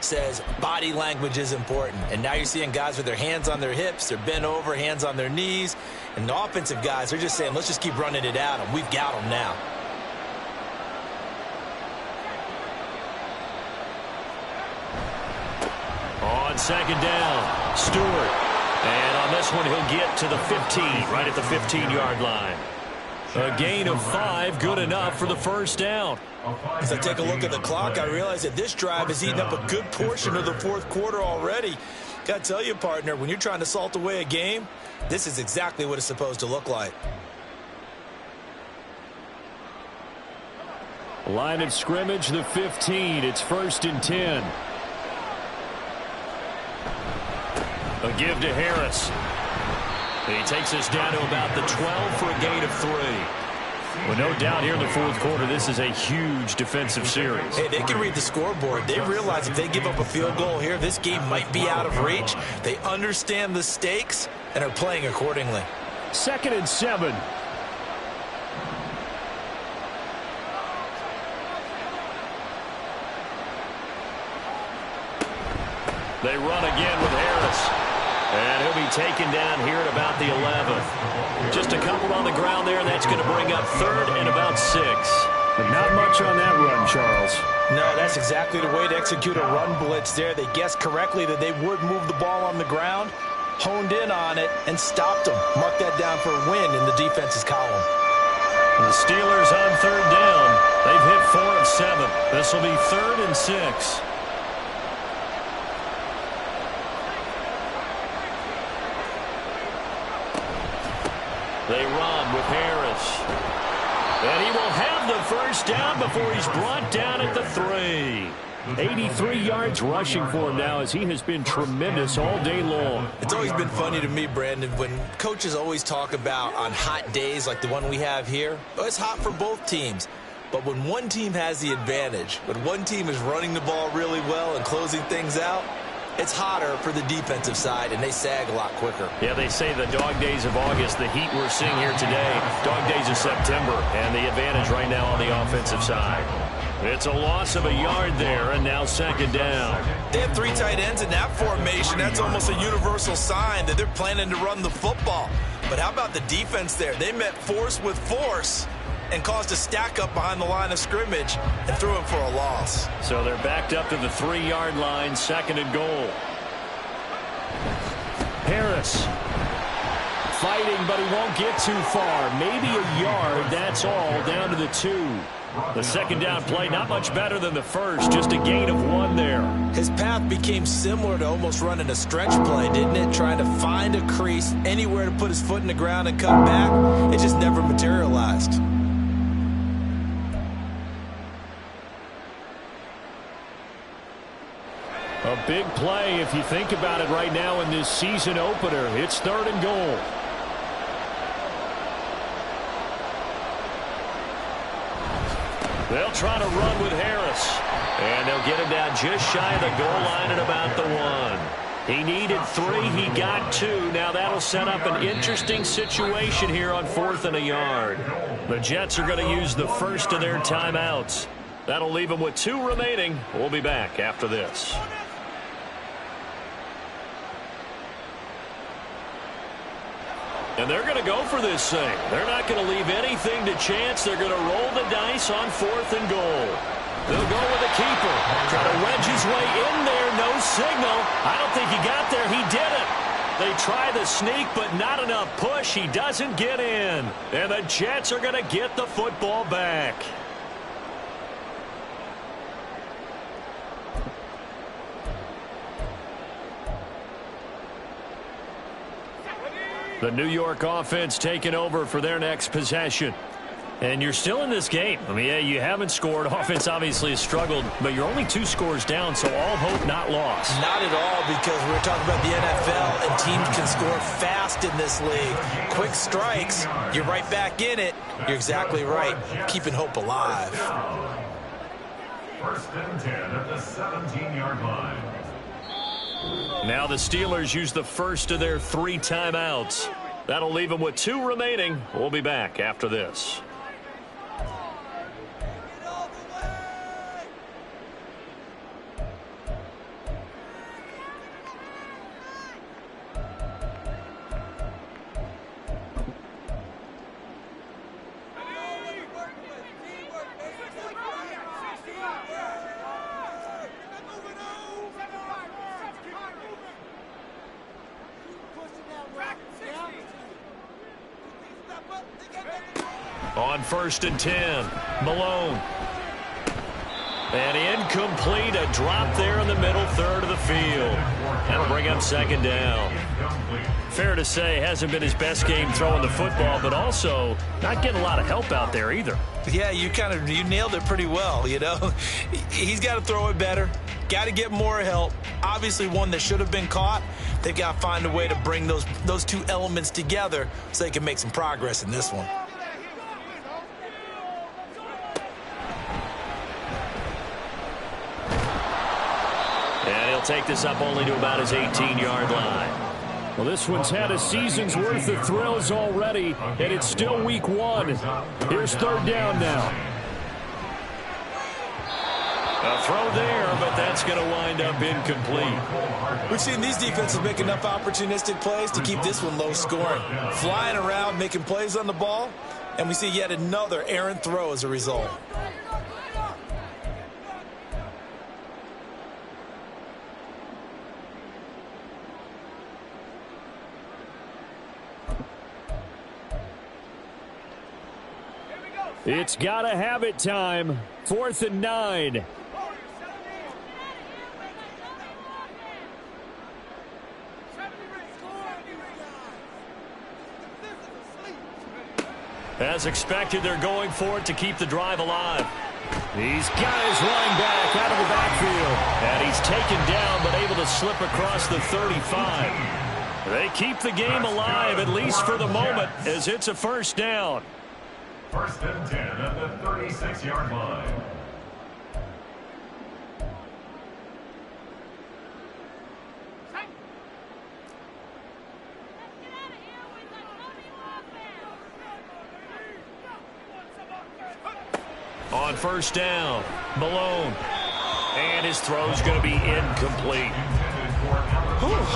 [SPEAKER 3] says body language is important. And now you're seeing guys with their hands on their hips, they're bent over, hands on their knees. And the offensive guys, they're just saying, let's just keep running it at them. We've got them now.
[SPEAKER 2] On 2nd down, Stewart. And on this one, he'll get to the 15, right at the 15-yard line. A gain of 5, good enough for the first down.
[SPEAKER 3] As I take a look at the clock, I realize that this drive has eaten up a good portion of the 4th quarter already. Got to tell you, partner, when you're trying to salt away a game, this is exactly what it's supposed to look like.
[SPEAKER 2] Line of scrimmage, the 15. It's 1st and 10. A give to Harris. He takes us down to about the 12 for a gain of 3. Well, no doubt here in the 4th quarter, this is a huge defensive series.
[SPEAKER 3] Hey, they can read the scoreboard. They realize if they give up a field goal here, this game might be out of reach. They understand the stakes and are playing accordingly.
[SPEAKER 2] 2nd and 7. They run again with Harris. And he'll be taken down here at about the 11th. Just a couple on the ground there, and that's going to bring up 3rd and about 6. But not much on that run, Charles.
[SPEAKER 3] No, that's exactly the way to execute a run blitz there. They guessed correctly that they would move the ball on the ground,
[SPEAKER 5] honed in on it, and stopped them. Mark that down for a win in the defense's column.
[SPEAKER 2] The Steelers on third down. They've hit 4 of 7. This will be 3rd and 6. They run with Harris. And he will have the first down before he's brought down at the 3. 83 yards rushing for him now as he has been tremendous all day long.
[SPEAKER 5] It's always been funny to me, Brandon, when coaches always talk about on hot days like the one we have here. It's hot for both teams. But when one team has the advantage, when one team is running the ball really well and closing things out, it's hotter for the defensive side, and they sag a lot quicker.
[SPEAKER 2] Yeah, they say the dog days of August, the heat we're seeing here today, dog days of September, and the advantage right now on the offensive side. It's a loss of a yard there, and now 2nd down.
[SPEAKER 5] They have 3 tight ends in that formation. That's almost a universal sign that they're planning to run the football. But how about the defense there? They met force with force and caused a stack up behind the line of scrimmage and threw him for a loss.
[SPEAKER 2] So they're backed up to the 3-yard line, 2nd and goal. Harris fighting, but he won't get too far. Maybe a yard, that's all, down to the 2. The 2nd down play, not much better than the first, just a gain of 1 there.
[SPEAKER 5] His path became similar to almost running a stretch play, didn't it? Trying to find a crease, anywhere to put his foot in the ground and cut back. It just never materialized.
[SPEAKER 2] A big play if you think about it right now in this season opener. It's 3rd and goal. They'll try to run with Harris. And they'll get him down just shy of the goal line at about the 1. He needed 3. He got 2. Now that'll set up an interesting situation here on 4th and a yard. The Jets are going to use the first of their timeouts. That'll leave them with 2 remaining. We'll be back after this. And they're going to go for this thing. They're not going to leave anything to chance. They're going to roll the dice on 4th and goal. They'll go with the keeper. Try to wedge his way in there. No signal. I don't think he got there. He didn't. They try the sneak, but not enough push. He doesn't get in. And the Jets are going to get the football back. The New York offense taking over for their next possession. And you're still in this game. I mean, yeah, you haven't scored. Offense obviously has struggled, but you're only 2 scores down, so all hope not lost.
[SPEAKER 5] Not at all, because we're talking about the NFL, and teams can score fast in this league. Quick strikes, you're right back in it. You're exactly right. Keeping hope alive.
[SPEAKER 4] 1st and 10 at the 17-yard line.
[SPEAKER 2] Now the Steelers use the first of their 3 timeouts. That'll leave them with 2 remaining. We'll be back after this. On 1st and 10, Malone. And incomplete, a drop there in the middle third of the field. That'll bring up 2nd down. Fair to say, hasn't been his best game throwing the football, but also not getting a lot of help out there either.
[SPEAKER 5] Yeah, you nailed it pretty well, you know. He's got to throw it better. Got to get more help. Obviously one that should have been caught. They've got to find a way to bring those 2 elements together so they can make some progress in this one.
[SPEAKER 2] And he'll take this up only to about his 18-yard line. Well, this one's had a season's worth of thrills already, and it's still week 1. Here's 3rd down now. A throw there, but that's going to wind up incomplete.
[SPEAKER 5] We've seen these defenses make enough opportunistic plays to keep this one low scoring. Flying around, making plays on the ball, and we see yet another errant throw as a result.
[SPEAKER 2] It's gotta have it time. 4th and 9. As expected, they're going for it to keep the drive alive. These guys running back out of the backfield. And he's taken down, but able to slip across the 35. They keep the game alive, at least for the moment, as it's a first down.
[SPEAKER 4] 1st and 10 at the 36-yard line.
[SPEAKER 2] On first down, Malone. And his throw's going to be incomplete.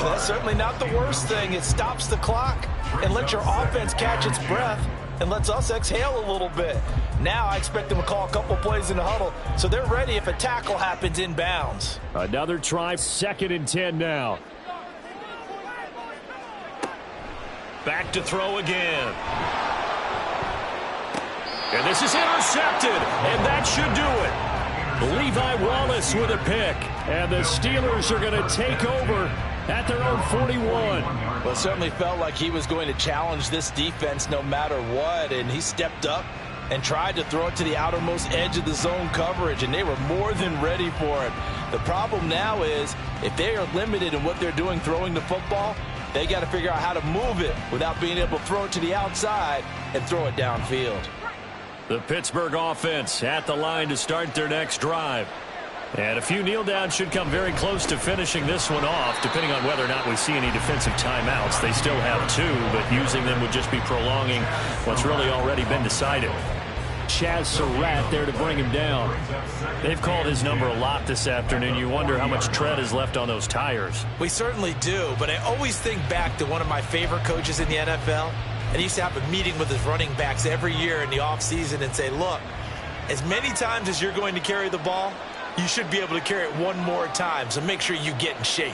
[SPEAKER 5] That's certainly not the worst thing. It stops the clock and lets your offense catch its breath and lets us exhale a little bit. Now I expect them to call a couple plays in the huddle so they're ready if a tackle happens inbounds.
[SPEAKER 2] Another try, 2nd and 10 now. Back to throw again. And this is intercepted, and that should do it. Levi Wallace with a pick, and the Steelers are going to take over at their own 41.
[SPEAKER 5] Well, it certainly felt like he was going to challenge this defense no matter what, and he stepped up and tried to throw it to the outermost edge of the zone coverage, and they were more than ready for it. The problem now is if they are limited in what they're doing throwing the football, they got to figure out how to move it without being able to throw it to the outside and throw it downfield.
[SPEAKER 2] The Pittsburgh offense at the line to start their next drive. And a few kneel downs should come very close to finishing this one off, depending on whether or not we see any defensive timeouts. They still have 2, but using them would just be prolonging what's really already been decided. Chaz Surratt there to bring him down. They've called his number a lot this afternoon. You wonder how much tread is left on those tires.
[SPEAKER 5] We certainly do, but I always think back to one of my favorite coaches in the NFL. And he used to have a meeting with his running backs every year in the offseason and say, look, as many times as you're going to carry the ball, you should be able to carry it one more time, so make sure you get in shape.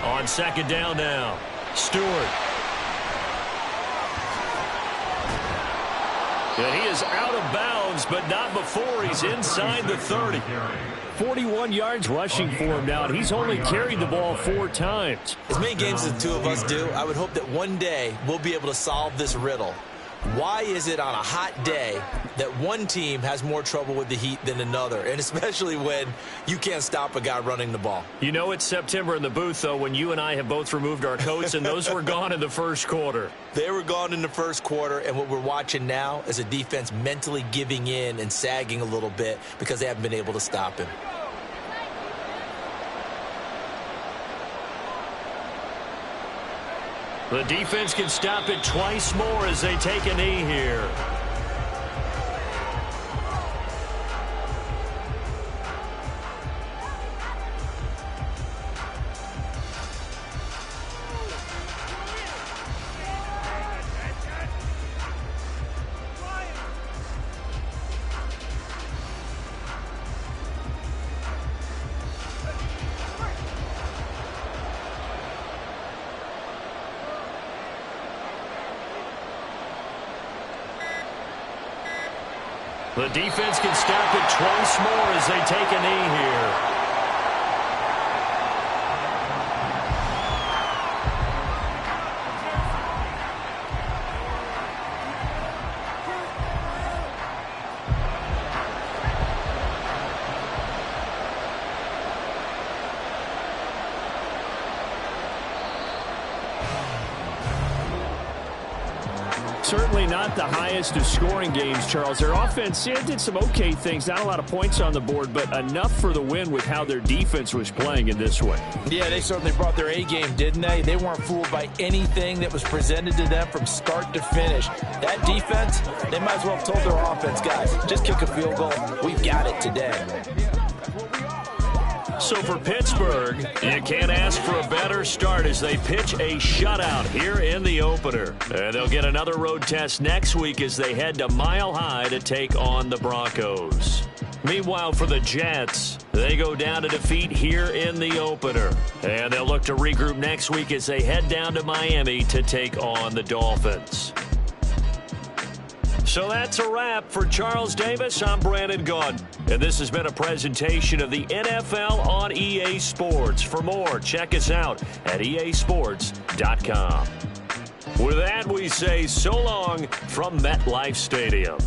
[SPEAKER 2] On 2nd down now, Stewart. And he is out of bounds, but not before he's inside the 30. 41 yards rushing for him now, and he's only carried the ball 4 times.
[SPEAKER 5] As many games as the two of us do, I would hope that one day we'll be able to solve this riddle. Why is it on a hot day that one team has more trouble with the heat than another, and especially when you can't stop a guy running the ball?
[SPEAKER 2] You know it's September in the booth, though, when you and I have both removed our coats, and those were gone in the first quarter.
[SPEAKER 5] They were gone in the first quarter, and what we're watching now is a defense mentally giving in and sagging a little bit because they haven't been able to stop him.
[SPEAKER 2] The defense can stop it twice more as they take a knee here. The defense can stop it twice more as they take a knee here. Certainly not the highest of scoring games, Charles. Their offense did some okay things. Not a lot of points on the board, but enough for the win with how their defense was playing in this one.
[SPEAKER 5] Yeah, they certainly brought their A game, didn't they? They weren't fooled by anything that was presented to them from start to finish. That defense, they might as well have told their offense, guys, just kick a field goal. We've got it today.
[SPEAKER 2] So for Pittsburgh, you can't ask for a better start as they pitch a shutout here in the opener. And they'll get another road test next week as they head to Mile High to take on the Broncos. Meanwhile, for the Jets, they go down to defeat here in the opener. And they'll look to regroup next week as they head down to Miami to take on the Dolphins. So that's a wrap. For Charles Davis, I'm Brandon Gaudin. And this has been a presentation of the NFL on EA Sports. For more, check us out at easports.com. With that, we say so long from MetLife Stadium.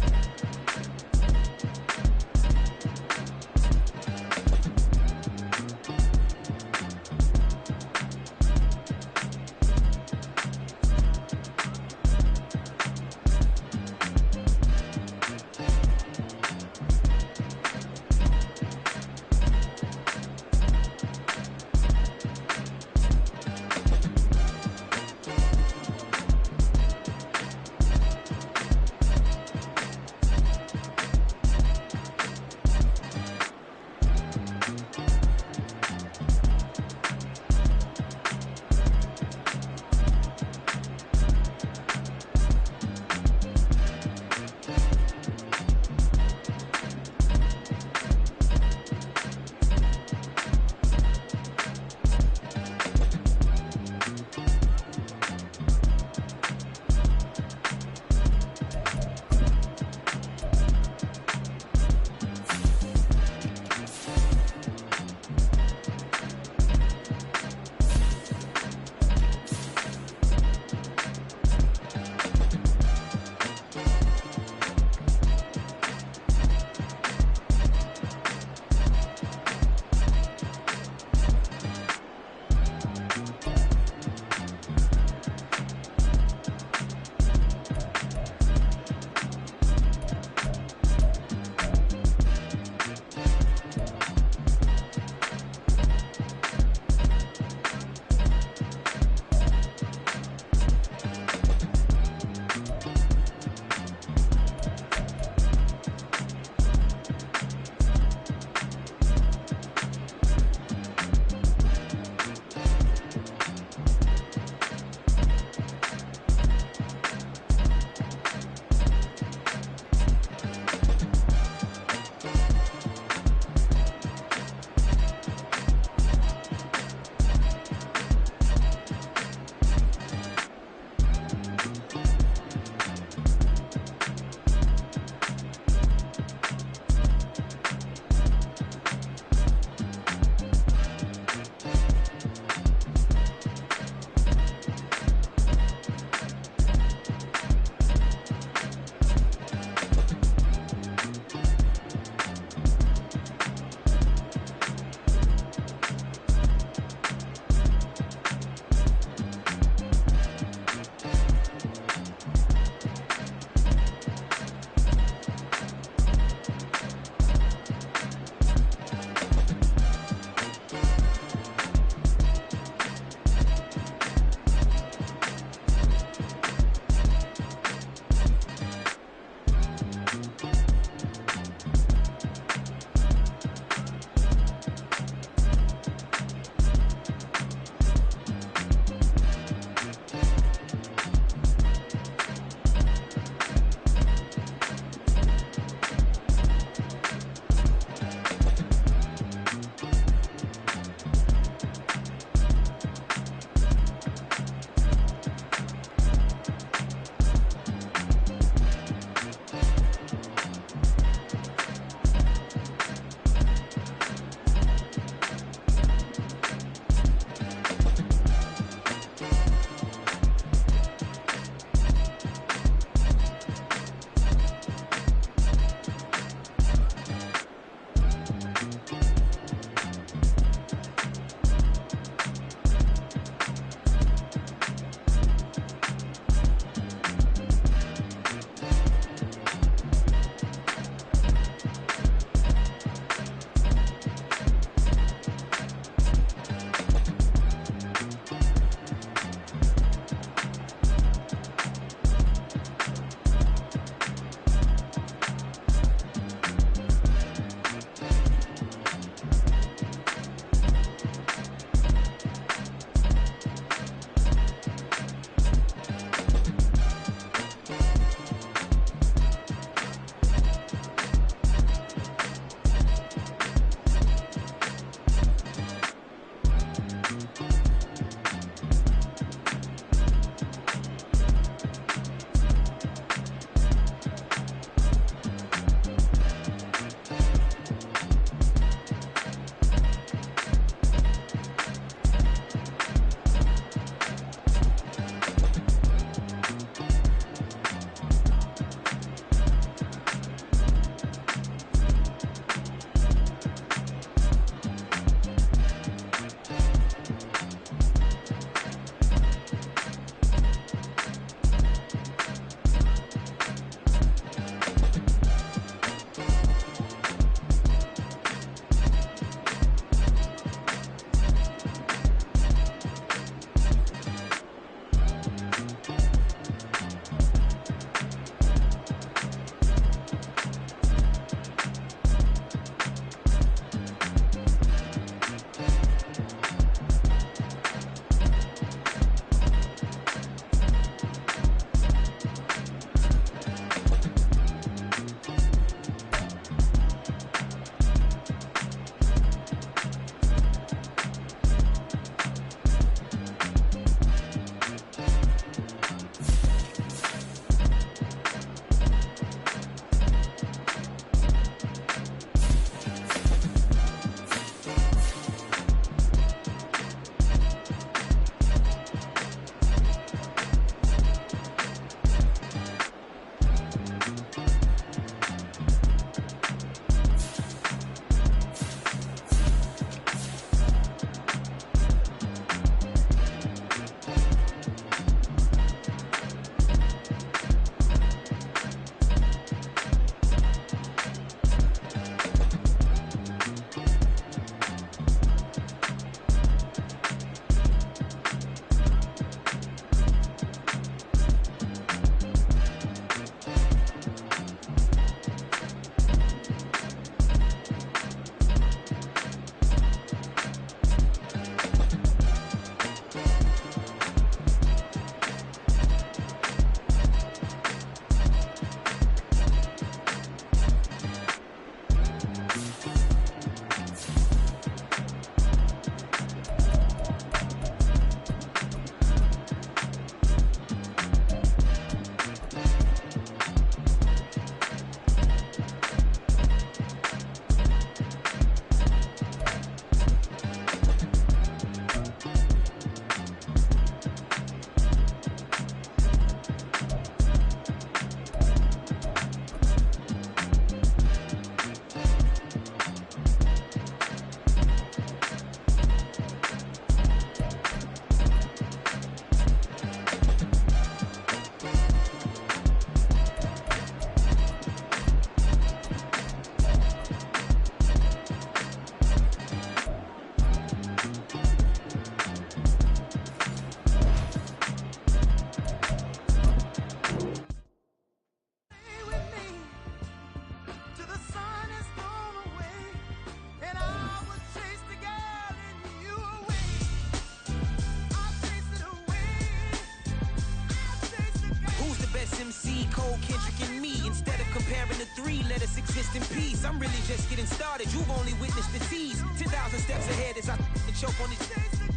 [SPEAKER 7] Kendrick and me. Instead of comparing the three, let us exist in peace. I'm really just getting started. You've only witnessed the tease. 10,000 steps ahead as I choke on it.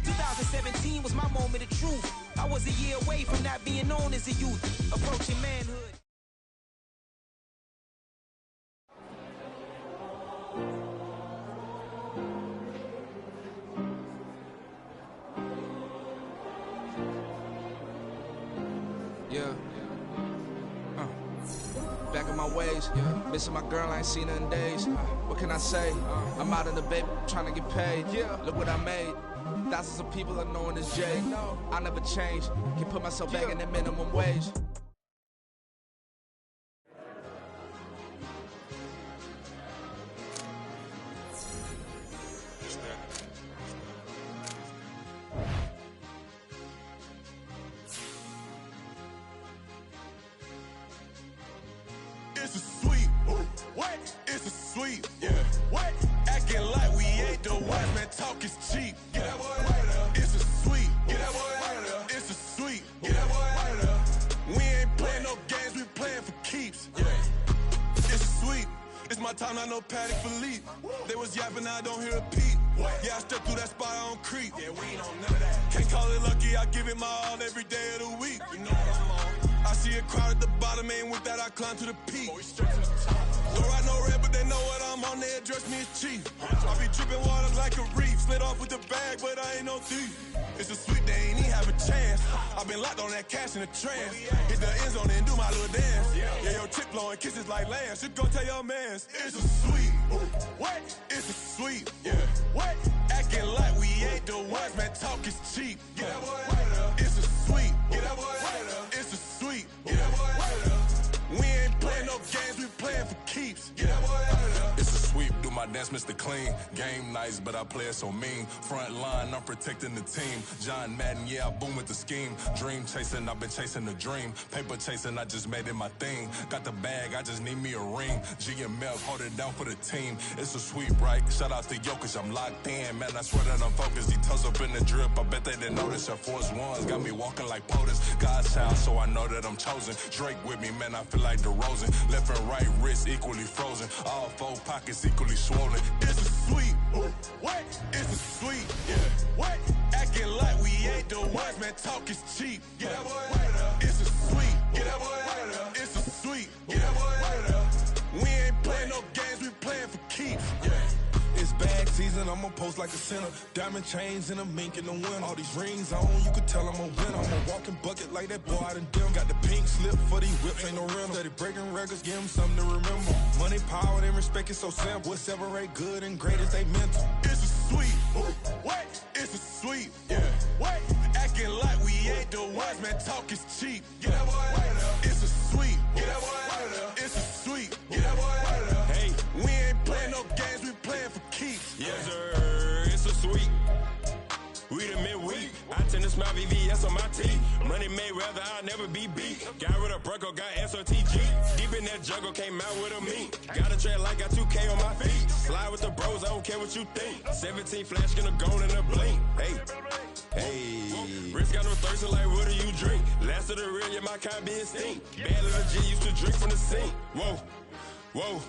[SPEAKER 7] 2017 was my moment of truth. I was a year away from not being known as a youth. Approaching manhood.
[SPEAKER 8] Back in my ways, missing my girl, I ain't seen her in days. What can I say? I'm out in the baby, trying to get paid. Look what I made. Thousands of people are knowing this Jay. I never change, can put myself back in the minimum wage.
[SPEAKER 9] It's a sweep. What? It's a sweep. Yeah. What? Acting like we ain't the ones, man. Talk is cheap. Get that boy right up. It's a sweep. Get that boy right up. It's a sweep. Get that boy right up. We ain't playing no games, we playing for keeps. Yeah. It's a sweep. It's my time, I know Patek Philippe. They was yapping, I don't hear a peep. Yeah, I step through that spot, I don't creep. Yeah, we ain't on none of that. Can't call it lucky, I give it my all every day of the week. You know what I'm on. I see a crowd at the bottom, ain't with that, I climb to the peak. Don't ride no red, but they know what I'm on, they address me as chief. I be dripping water like a reef, slid off with the bag, but I ain't no thief. It's a sweep, they ain't even have a chance. I been locked on that cash in a trance. Hit the end zone and do my little dance. Yeah, your chick blowing kisses like Lance. You go tell your mans. It's a sweep. What? It's a sweep. Yeah. What? Acting like we ain't the ones, man. Talk is cheap. Get that boy right up. It's a sweep. Get that boy right up. It's a sweep. Get that boy right up. We ain't playing no games, we playing for keeps. Get that boy right up.
[SPEAKER 10] It's a sweep, do my dance, Mr. Clean. Game nice, but I play it so mean. Front line, I'm protecting the team. John Madden, yeah, I boom with the scheme. Dream chasing, I've been chasing the dream. Paper chasing, I just made it my thing. Got the bag, I just need me a ring. GMF, hold it down for the team. It's a sweep, right? Shout out to Jokic, I'm locked in. Man, I swear that I'm focused. He toes up in the drip, I bet they didn't notice. Air Force Ones got me walking like POTUS. God's child, so I know that I'm chosen. Drake with me, man, I feel like DeRozan. Left and right wrist equally frozen. All four pockets equally swollen.
[SPEAKER 9] It's a sweep. What? It's a sweep. Yeah. What? Acting like we ain't the ones, man. Talk is cheap. Get that boy right up. It's a sweep. Get that boy right up. It's a sweep. Get that boy right up. We ain't playing no games, we playing for keeps. Yeah.
[SPEAKER 11] It's bag season, I'ma post like a sinner. Diamond chains and a mink in the wind. All these rings on, you could tell I'm a winner. I'm a walking bucket like that boy out in dim. Got the pink slip for these whips, ain't no rental. Steady breaking records, give them something to remember. Money, power, and respect is so simple. What separate good and great is they mental.
[SPEAKER 9] It's a sweep. What? It's a sweep. Yeah. What? Acting like we ain't the ones, man. Talk is cheap. Get that boy right up. It's a sweep. Get that boy right up. It's a sweep. Get that boy right up. Hey, we ain't playing no games, we playing for keeps.
[SPEAKER 12] Yes, sir. It's a sweep. We the midweek. I tend to smile VVS on my teeth. Money made rather I'll never be beat. Got rid of Bronco, got SOTG. Deep in that jungle, came out with a meat. Got a trail like got 2K on my feet. Slide with the bros, I don't care what you think. 17 flash, gonna go in a blink. Hey, hey. Wrist got no thirst, like what do you drink? Last of the real, yeah, my kind be extinct. Bad little G used to drink from the sink. Whoa, whoa.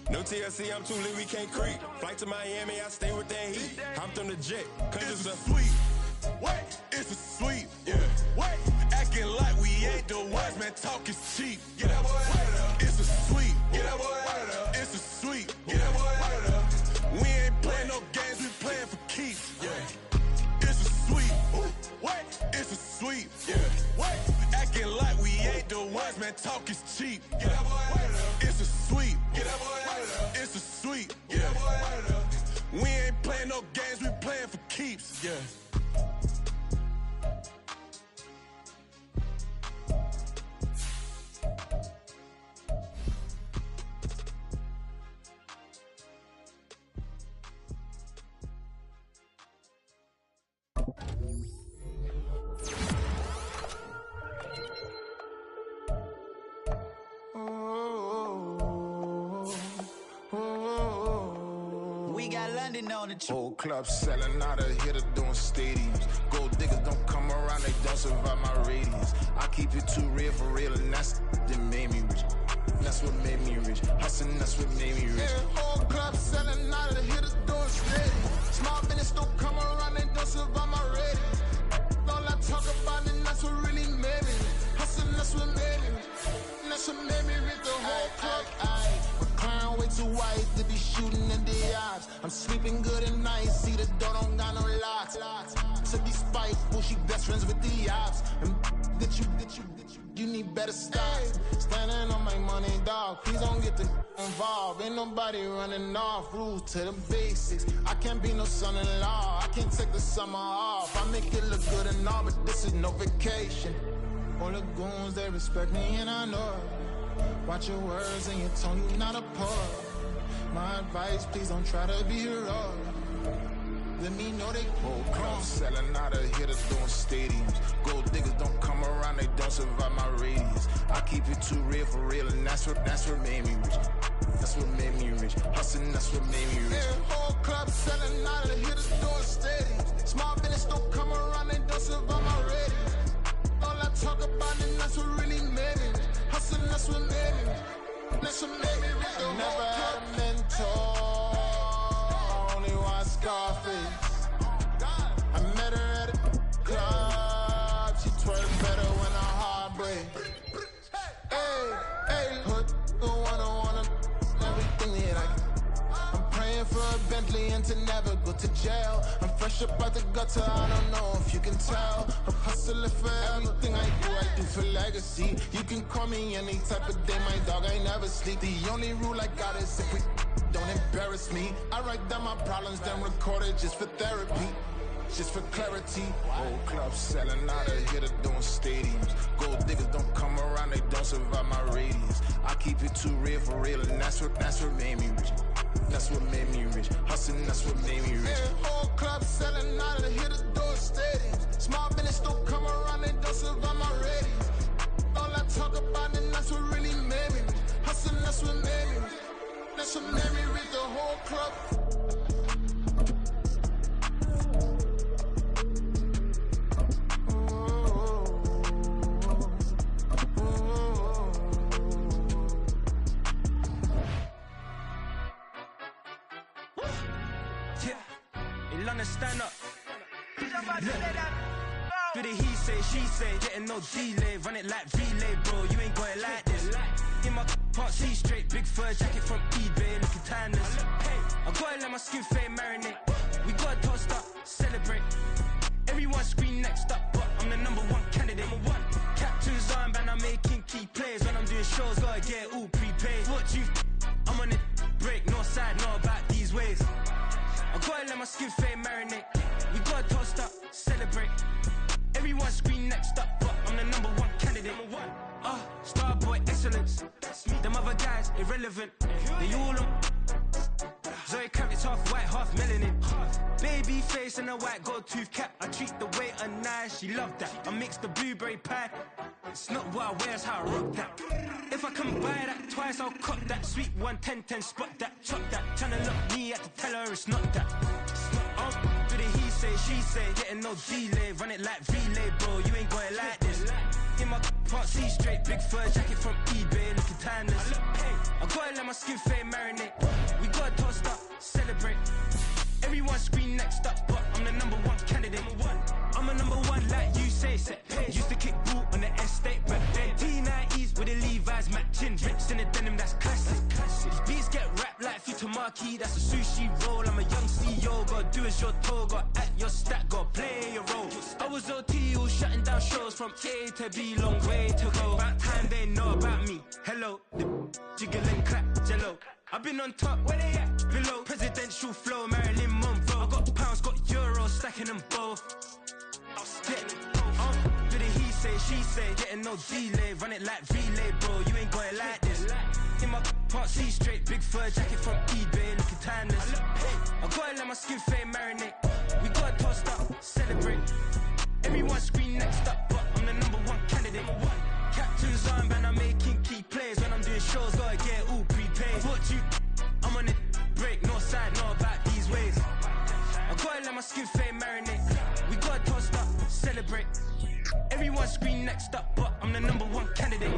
[SPEAKER 12] No TLC, I'm too lit, we can't creep. Flight to Miami, I stay with that heat. Hopped on the jet, cause
[SPEAKER 9] it's a sweep. What? It's a sweep. Yeah. What? Acting like we ain't the ones, man. Talk is cheap. Get that boy right up. It's a sweep. Get that boy right up. It's a sweep. Get that boy right up. We ain't playing no games, we playing for keeps. Yeah. It's a sweep. What? It's a sweep. Yeah. What? Acting like we ain't the ones, man. Talk is cheap. Get that boy right up. It's a sweep. Get that boy right up. It's a sweep. Get that boy right up. We ain't playing no games, we playing for keeps. Yeah.
[SPEAKER 7] We got London on the trip.
[SPEAKER 13] Whole club selling out of hitter doing stadiums. Gold diggers don't come around, they don't survive my radius. I keep it too real for real, and that's that made me rich. That's what made me rich. Hustling, that's what made me rich.
[SPEAKER 9] Yeah, whole club selling out of the hitters doing steady. Small business don't come around, they don't survive my ratings. All I talk about it, that's what really made me rich. Hustling, that's what made me rich. That's what made me rich, the whole club. My crown way too white to be shooting in the eyes. I'm sleeping good at night, see the door don't got no locks. To be spiteful, she best friends with the ops. And you need better stop. Standing on my money, dog. Please don't get involved. Ain't nobody running off. Rules to the basics. I can't be no son-in-law. I can't take the summer off. I make it look good and all, but this is no vacation. All the goons, they respect me and I know it. Watch your words and your tone, you not a poet. My advice, please don't try to be heroic. Let me know they
[SPEAKER 13] whole club selling out of hitters doing stadiums. Gold diggers don't come around, they don't survive my radius. I keep it too real for real, and that's what made me rich. That's what made me rich. Hustling, that's what made me rich.
[SPEAKER 9] Yeah, whole club selling out of the hitters doing stadiums. Small business don't come around, they don't survive my radius. All I talk about it, that's what really made me rich. Hustling, that's what made me rich. That's what made me rich.
[SPEAKER 13] I never had a mentor. Scarface. I met her at a club. She twerk better when her heart breaks. Hey, hood, wanna everything that I can. I'm praying for a Bentley and to never go to jail. I'm fresh up out the gutter, I don't know if you can tell. I'm hustling for everything I do for legacy. You can call me any type of day, my dog, I never sleep. The only rule I got is if we don't embarrass me. I write down my problems, then record it just for therapy, just for clarity. Whole club selling out of hitters doing stadiums. Gold diggers don't come around, they don't survive my radius. I keep it too real for real, and that's what made me rich. That's what made me rich. Hustling, that's what made me rich.
[SPEAKER 9] Yeah, whole club selling out of the hitters doing stadiums. Small business don't come around, they don't survive my radius. All I talk about it, that's what really made me rich. Hustling, that's what made me rich. That's what made me read the whole club.
[SPEAKER 7] Yeah, in London, stand up. Do the he say, she say, getting no delay. Run it like relay, bro, you ain't got it like this. In my can't see straight, big fur jacket from eBay, looking timeless. I gotta let my skin fade marinate. We gotta toast up, celebrate. Everyone scream next up, but I'm the #1 candidate. Captain's armband, I'm making key plays. When I'm doing shows, gotta get it all prepaid. What you I'm on it, break, no side, know about these ways. I gotta let my skin fade marinate. We gotta toast up, celebrate. Everyone scream next up, but I'm the #1 candidate. Starboy excellence. Them other guys irrelevant. They all on. Zoe Kravitz half white, half melanin. Baby face and a white gold tooth cap. I treat the waiter nice, she love that. I mix the blueberry pie. It's not what I wear, it's how I rock that. If I can buy that twice, I'll cop that. Sweet 110, spot that, chop that. Tryna look me at the tell her it's not that. Do the he say, she say, getting no delay. Run it like relay, bro, you ain't got it like this. In my can't see straight, big fur jacket from eBay, looking timeless. I gotta let my skin fade marinate. We gotta toast up, celebrate. Everyone scream next up, but I'm the #1 candidate. I'm a #1 like you say, set pay. Used to kick boot on the estate back then. T90s with the Levi's matching. Rips in the denim, that's classic. These beats get wrapped like Futamaki, that's a sushi roll. I'm a young CEO, gotta do as you're told. Gotta act your stat, gotta play your role. I was OT, all shutting down shows from A to B, long way to go. About time they know about me. Hello, the jiggle and clap, jello. I've been on top, where they at? Below, presidential flow, Marilyn Monroe. I got pounds, got euros, stacking them both. Do the he say, she say, getting no delay. Run it like relay, bro, you ain't got it like this. In my can't see straight, big fur jacket from eBay, looking timeless. I gotta let my skin fade marinate. We gotta toast up, celebrate. Everyone scream next up, but I'm the #1 candidate. Captain's armband, I'm making key plays. When I'm doing shows, gotta get it all prepaid. What you I'm on it, break, no side, know about these ways. I gotta let my skin fade marinate. We gotta toast up, celebrate. Everyone scream next up, but I'm the #1 candidate.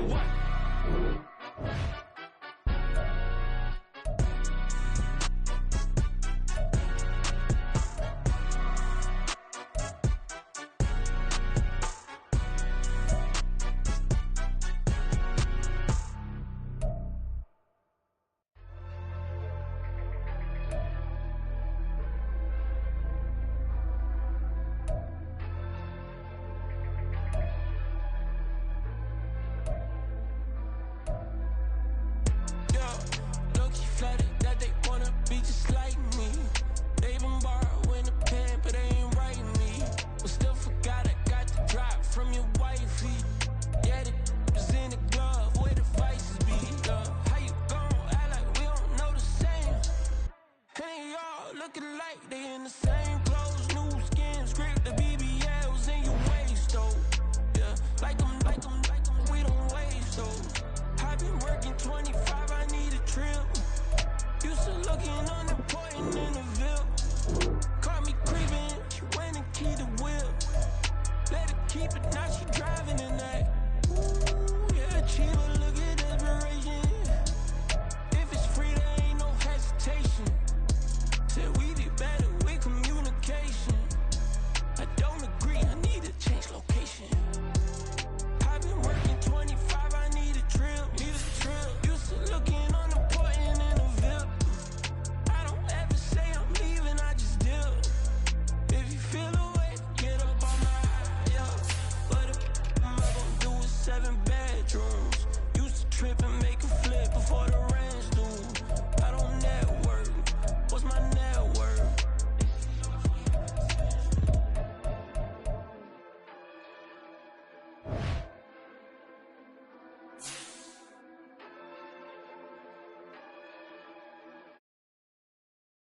[SPEAKER 13] waiting in